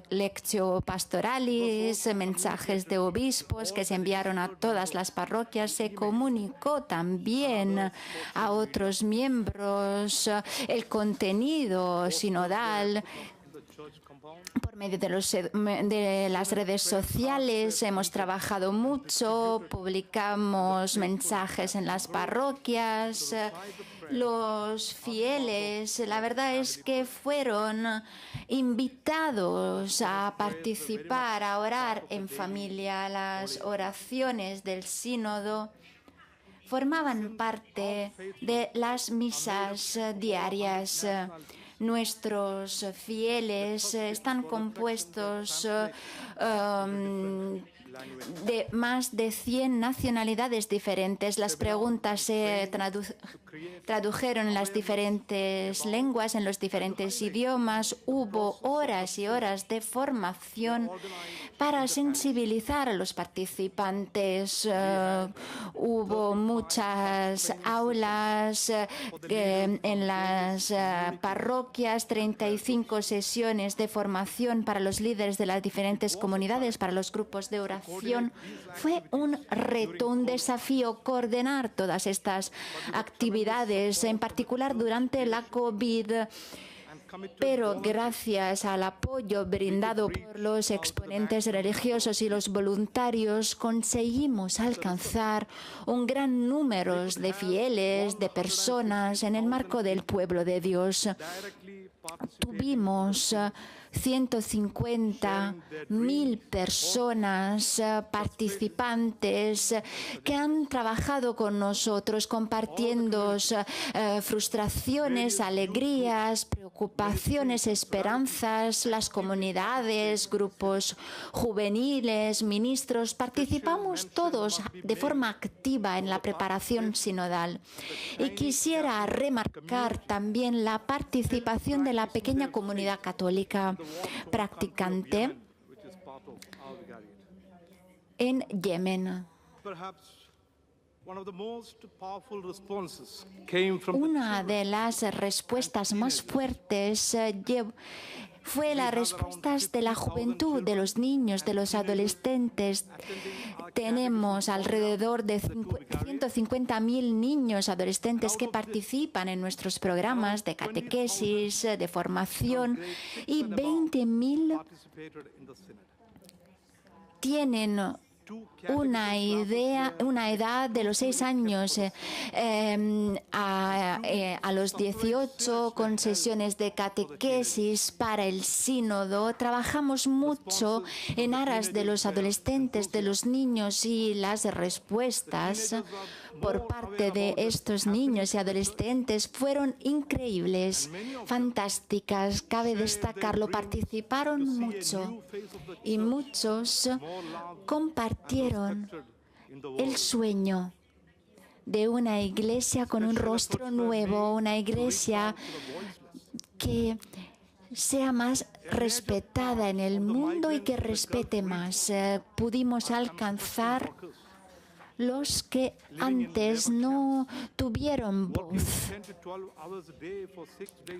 Speaker 4: lectio pastoralis, mensajes de obispos que se enviaron a todas las parroquias. Se comunicó también a otros miembros el contenido sinodal. Por medio de las redes sociales hemos trabajado mucho, publicamos mensajes en las parroquias. Los fieles, la verdad es que fueron invitados a participar, a orar en familia. Las oraciones del sínodo formaban parte de las misas diarias. Nuestros fieles están compuestos de más de 100 nacionalidades diferentes. Las preguntas se tradujeron en las diferentes lenguas, en los diferentes idiomas. Hubo horas y horas de formación para sensibilizar a los participantes. Hubo muchas aulas en las parroquias, 35 sesiones de formación para los líderes de las diferentes comunidades, para los grupos de oración. Fue un reto, un desafío coordinar todas estas actividades, en particular durante la COVID. Pero gracias al apoyo brindado por los exponentes religiosos y los voluntarios, conseguimos alcanzar un gran número de fieles, de personas en el marco del pueblo de Dios. tuvimos 150.000 personas participantes que han trabajado con nosotros, compartiendo frustraciones, alegrías, preocupaciones, esperanzas, las comunidades, grupos juveniles, ministros. Participamos todos de forma activa en la preparación sinodal. Y quisiera remarcar también la participación de la pequeña comunidad católica practicante en Yemen. Una de las respuestas más fuertes fue las respuestas de la juventud, de los niños, de los adolescentes. Tenemos alrededor de 150.000 niños adolescentes que participan en nuestros programas de catequesis, de formación, y 20.000 tienen una edad de los 6 años a los 18, con sesiones de catequesis para el sínodo. Trabajamos mucho en aras de los adolescentes, de los niños, y las respuestas por parte de estos niños y adolescentes fueron increíbles, fantásticas. Cabe destacarlo, participaron mucho y muchos compartieron el sueño de una iglesia con un rostro nuevo, una iglesia que sea más respetada en el mundo y que respete más. Pudimos alcanzar los que antes no tuvieron voz,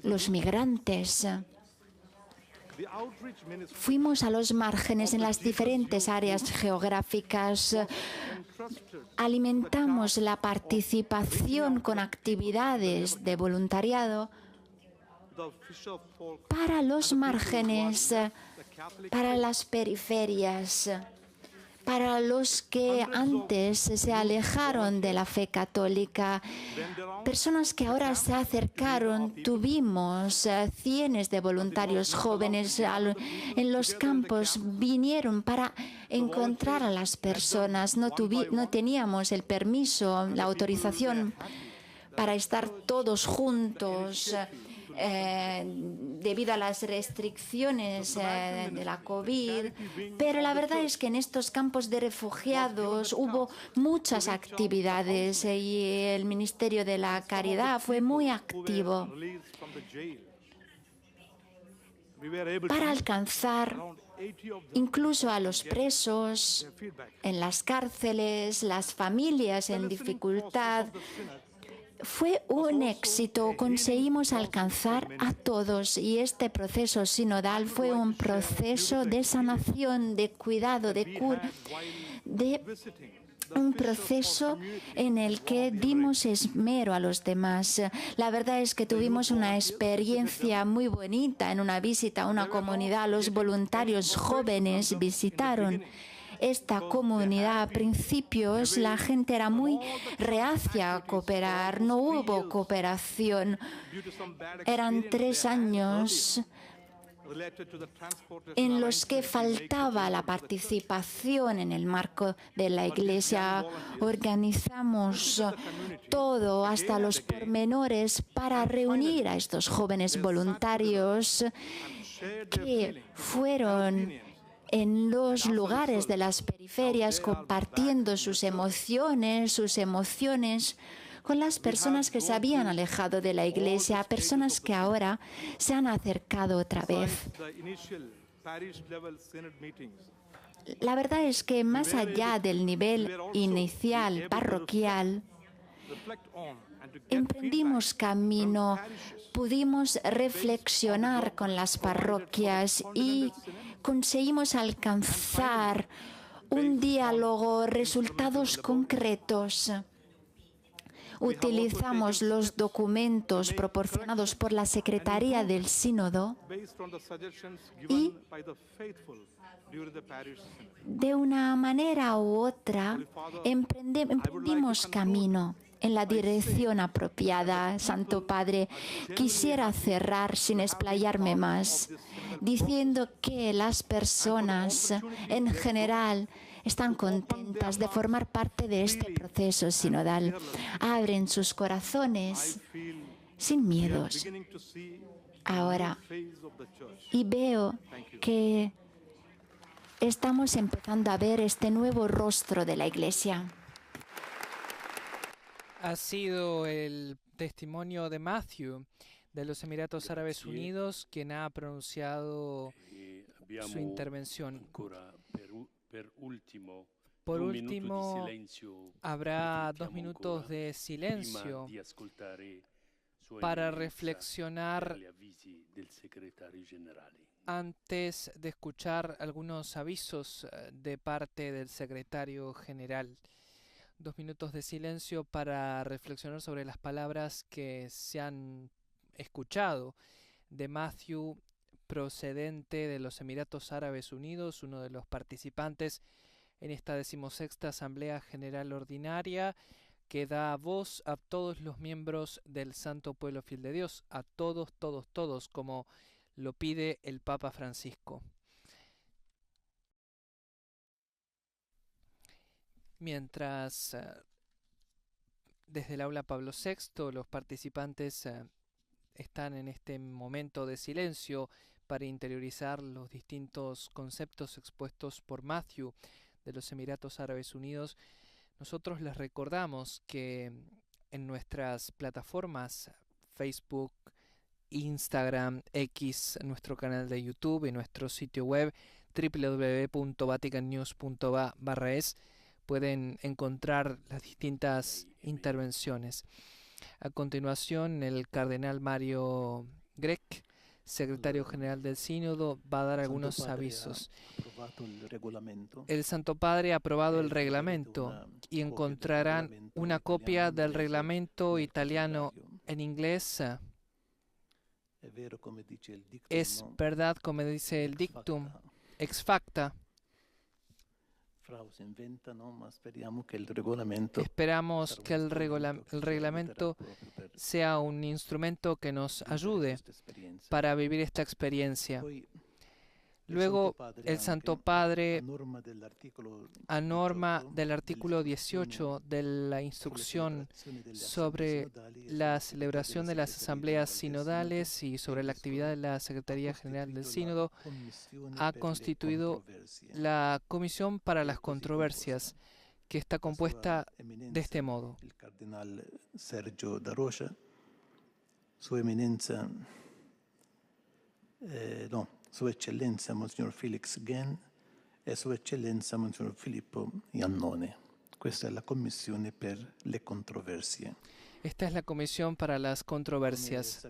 Speaker 4: los migrantes. Fuimos a los márgenes en las diferentes áreas geográficas. Alimentamos la participación con actividades de voluntariado para los márgenes, para las periferias, para los que antes se alejaron de la fe católica, personas que ahora se acercaron. Tuvimos cientos de voluntarios jóvenes en los campos, vinieron para encontrar a las personas. No teníamos el permiso, la autorización para estar todos juntos, debido a las restricciones de la COVID, pero la verdad es que en estos campos de refugiados hubo muchas actividades y el Ministerio de la Caridad fue muy activo para alcanzar incluso a los presos en las cárceles, las familias en dificultad. Fue un éxito, conseguimos alcanzar a todos, y este proceso sinodal fue un proceso de sanación, de cuidado, de un proceso en el que dimos esmero a los demás. La verdad es que tuvimos una experiencia muy bonita en una visita a una comunidad. Los voluntarios jóvenes visitaron esta comunidad. A principios la gente era muy reacia a cooperar, no hubo cooperación. Eran 3 años en los que faltaba la participación en el marco de la Iglesia. Organizamos todo, hasta los pormenores, para reunir a estos jóvenes voluntarios que fueron en los lugares de las periferias compartiendo sus emociones con las personas que se habían alejado de la Iglesia, personas que ahora se han acercado otra vez. La verdad es que más allá del nivel inicial parroquial, emprendimos camino, pudimos reflexionar con las parroquias y conseguimos alcanzar un diálogo, resultados concretos. Utilizamos los documentos proporcionados por la Secretaría del Sínodo y, de una manera u otra, emprendimos camino. en la dirección apropiada. Santo Padre, quisiera cerrar sin explayarme más, diciendo que las personas en general están contentas de formar parte de este proceso sinodal. Abren sus corazones sin miedos ahora. Y veo que estamos empezando a ver este nuevo rostro de la Iglesia.
Speaker 1: Ha sido el testimonio de Matthew de los Emiratos Árabes Unidos quien ha pronunciado su intervención. Por último, habrá 2 minutos de silencio para reflexionar antes de escuchar algunos avisos de parte del secretario general. 2 minutos de silencio para reflexionar sobre las palabras que se han escuchado de Matthew, procedente de los Emiratos Árabes Unidos, uno de los participantes en esta 16ª Asamblea General Ordinaria, que da voz a todos los miembros del Santo Pueblo Fiel de Dios, a todos, todos, todos, como lo pide el Papa Francisco. Mientras desde el aula Pablo VI los participantes están en este momento de silencio para interiorizar los distintos conceptos expuestos por Matthew de los Emiratos Árabes Unidos, nosotros les recordamos que en nuestras plataformas Facebook, Instagram, X, nuestro canal de YouTube y nuestro sitio web www.vaticannews.va/es pueden encontrar las distintas intervenciones. A continuación, el cardenal Mario Grech, secretario general del Sínodo, va a dar algunos avisos. El Santo Padre ha aprobado el reglamento y encontrarán una copia del reglamento italiano en inglés. Es verdad, como dice el dictum, ex facta. Esperamos que el reglamento sea un instrumento que nos ayude para vivir esta experiencia. Luego, el Santo Padre, a norma del artículo 18 de la instrucción sobre la celebración de las asambleas sinodales y sobre la actividad de la Secretaría General del Sínodo, ha constituido la Comisión para las Controversias, que está compuesta de este modo.
Speaker 6: El cardenal Sergio da Rocha, Su Eminencia, Sua Eccellenza Monsignor Felix Gen e Sua Eccellenza Monsignor Filippo Iannone. Questa è la Commissione per le Controversie.
Speaker 1: Esta es la Comisión para las Controversias.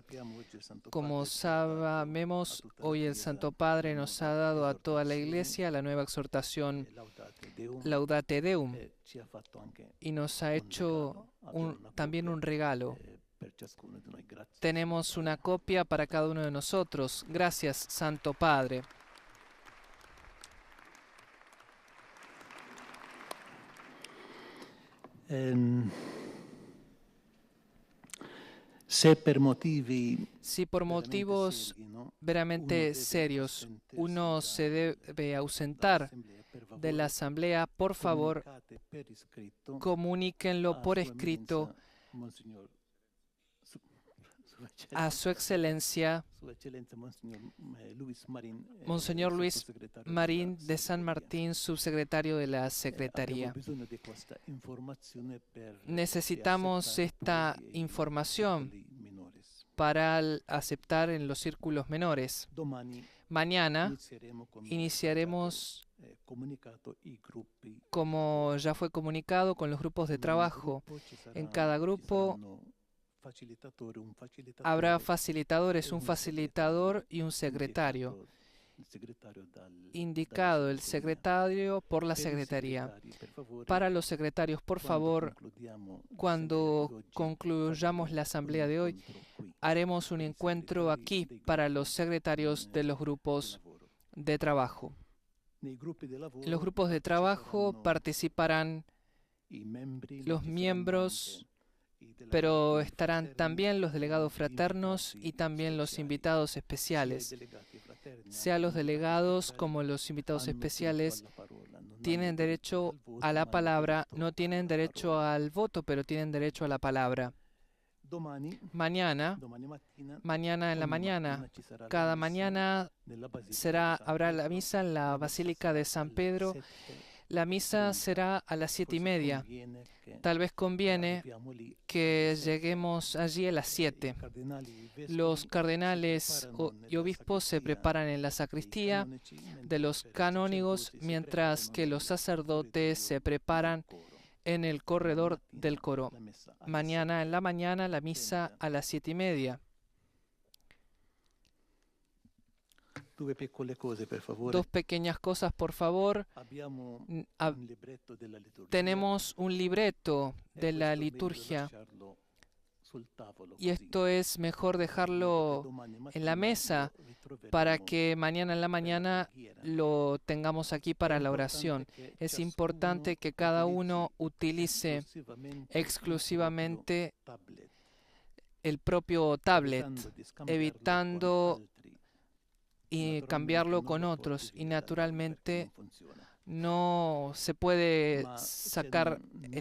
Speaker 1: Como sabemos, hoy el Santo Padre nos ha dado a toda la Iglesia la nueva exhortación Laudate Deum y nos ha hecho también un regalo. Tenemos una copia para cada uno de nosotros. Gracias, Santo Padre.
Speaker 6: Si
Speaker 1: por motivos veramente serios uno se debe ausentar de la asamblea, por favor, comuníquenlo por escrito a Su Excelencia Monseñor Luis Marín de San Martín, subsecretario de la Secretaría. Necesitamos esta información para aceptar en los círculos menores. Mañana iniciaremos, como ya fue comunicado, con los grupos de trabajo. En cada grupo habrá facilitadores, un facilitador y un secretario, indicado el secretario por la Secretaría. Para los secretarios, por favor, cuando concluyamos la asamblea de hoy, haremos un encuentro aquí para los secretarios de los grupos de trabajo. En los grupos de trabajo participarán los miembros pero estarán también los delegados fraternos y también los invitados especiales. Sea los delegados como los invitados especiales tienen derecho a la palabra, no tienen derecho al voto, pero tienen derecho a la palabra. Mañana en la mañana, cada mañana habrá la misa en la Basílica de San Pedro. La misa será a las 7:30. Tal vez conviene que lleguemos allí a las 7. Los cardenales y obispos se preparan en la sacristía de los canónigos, mientras que los sacerdotes se preparan en el corredor del coro. Mañana en la mañana la misa a las 7:30. Dos pequeñas cosas, por favor. Tenemos un libreto de la liturgia y esto es mejor dejarlo en la mesa para que mañana en la mañana lo tengamos aquí para la oración. Es importante que cada uno utilice exclusivamente el propio tablet, evitando y cambiarlo con otros, y naturalmente no se puede sacar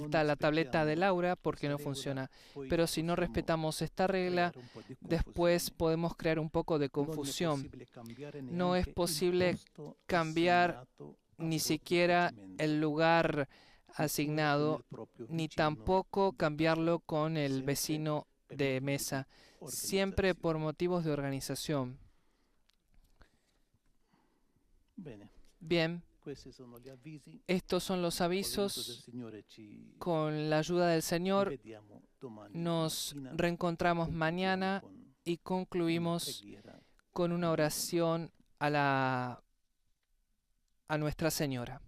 Speaker 1: la tableta de Laura porque no funciona, pero si no respetamos esta regla, después podemos crear un poco de confusión. No es posible cambiar ni siquiera el lugar asignado, ni tampoco cambiarlo con el vecino de mesa, siempre por motivos de organización. Bien, estos son los avisos. Con la ayuda del Señor nos reencontramos mañana y concluimos con una oración a Nuestra Señora.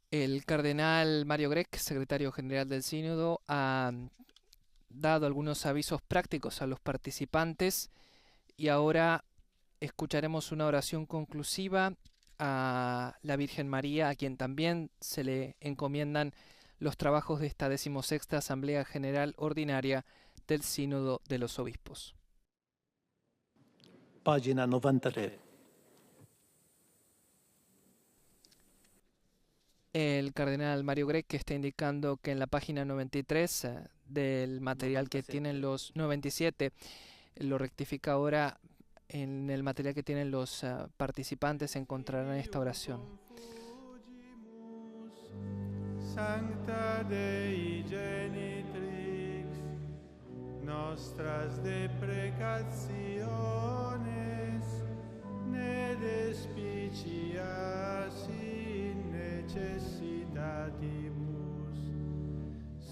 Speaker 1: El cardenal Mario Grech, secretario general del Sínodo, ha dado algunos avisos prácticos a los participantes y ahora escucharemos una oración conclusiva a la Virgen María, a quien también se le encomiendan los trabajos de esta 16ª Asamblea General Ordinaria del Sínodo de los Obispos.
Speaker 6: Página 93.
Speaker 1: El cardenal Mario Grech está indicando que en la página 93 del material que tienen los 97, lo rectifica ahora, en el material que tienen los participantes encontrarán esta oración.
Speaker 7: Sancta Dei Genitrix, nostras deprecationes, ne despicias in necessitatibus,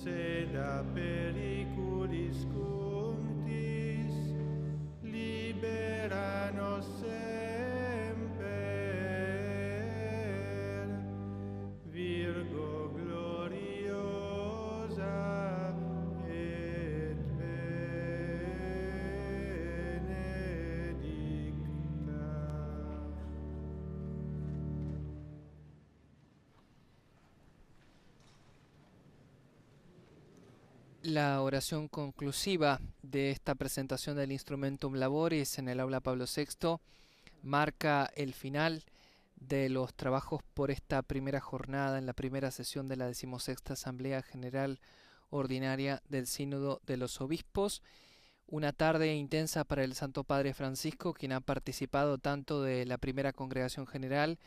Speaker 7: sed a periculis cunctis, libera nos semper, Virgo gloriosa et benedicta.
Speaker 1: La oración conclusiva de esta presentación del Instrumentum Laboris en el Aula Pablo VI marca el final de los trabajos por esta primera jornada en la primera sesión de la 16ª Asamblea General Ordinaria del Sínodo de los Obispos. Una tarde intensa para el Santo Padre Francisco, quien ha participado tanto de la primera congregación general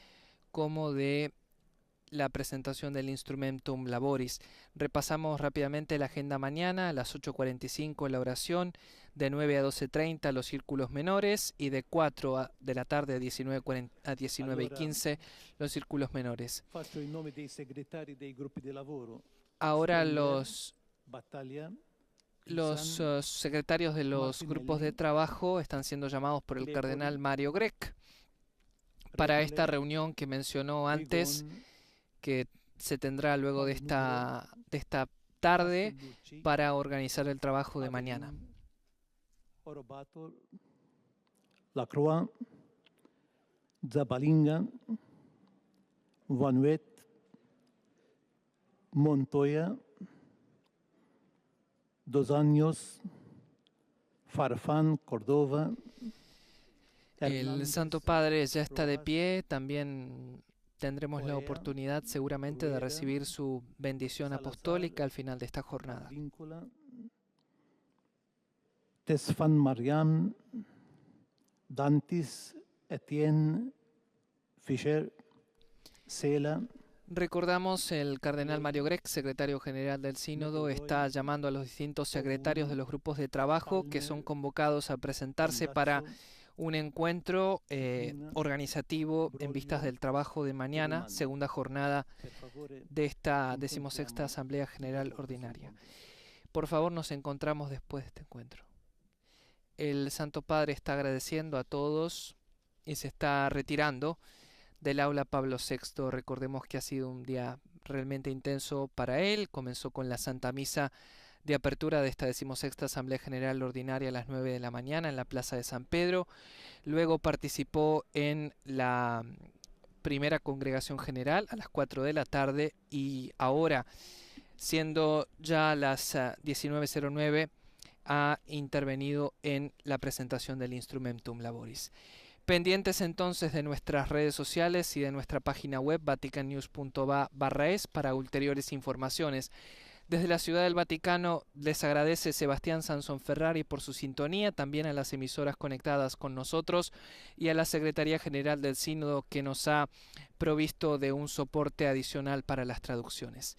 Speaker 1: como de la presentación del Instrumentum Laboris. Repasamos rápidamente la agenda mañana: a las 8:45 la oración, de 9 a 12:30 los círculos menores y de 4 de la tarde a 19:15 los círculos menores. Ahora los secretarios de los grupos de trabajo están siendo llamados por el cardenal Mario Grech para esta reunión que mencionó antes, que se tendrá luego de esta tarde para organizar el trabajo de mañana.
Speaker 6: La Croix, Zabalinga, Vanuet, Montoya, 2 años, Farfán, Córdoba.
Speaker 1: El Santo Padre ya está de pie, también tendremos la oportunidad seguramente de recibir su bendición apostólica al final de esta jornada.
Speaker 6: Tesfan Mariam, Dantis, Etienne, Fischer, Sela.
Speaker 1: Recordamos, el cardenal Mario Grech, secretario general del Sínodo, está llamando a los distintos secretarios de los grupos de trabajo que son convocados a presentarse para un encuentro organizativo en vistas del trabajo de mañana, segunda jornada de esta 16ª Asamblea General Ordinaria. Por favor, nos encontramos después de este encuentro. El Santo Padre está agradeciendo a todos y se está retirando del aula Pablo VI. Recordemos que ha sido un día realmente intenso para él. Comenzó con la Santa Misa de apertura de esta 16ª Asamblea General Ordinaria a las 9 de la mañana en la Plaza de San Pedro. Luego participó en la primera congregación general a las 4 de la tarde y ahora, siendo ya las 19:09, ha intervenido en la presentación del Instrumentum Laboris. Pendientes entonces de nuestras redes sociales y de nuestra página web vaticannews.va/es para ulteriores informaciones. Desde la Ciudad del Vaticano les agradece Sebastián Sansón Ferrari por su sintonía, también a las emisoras conectadas con nosotros y a la Secretaría General del Sínodo que nos ha provisto de un soporte adicional para las traducciones.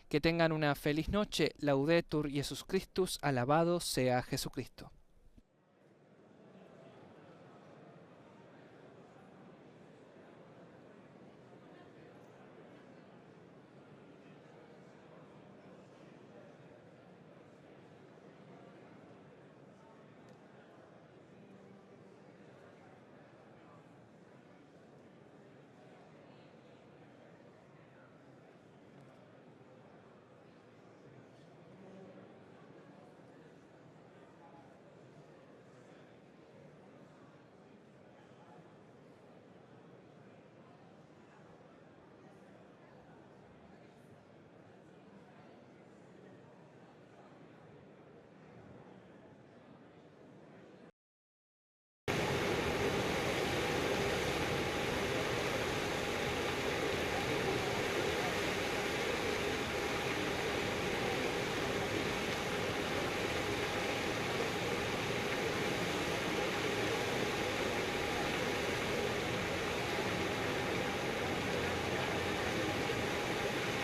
Speaker 1: Que tengan una feliz noche. Laudetur Jesus Christus, alabado sea Jesucristo.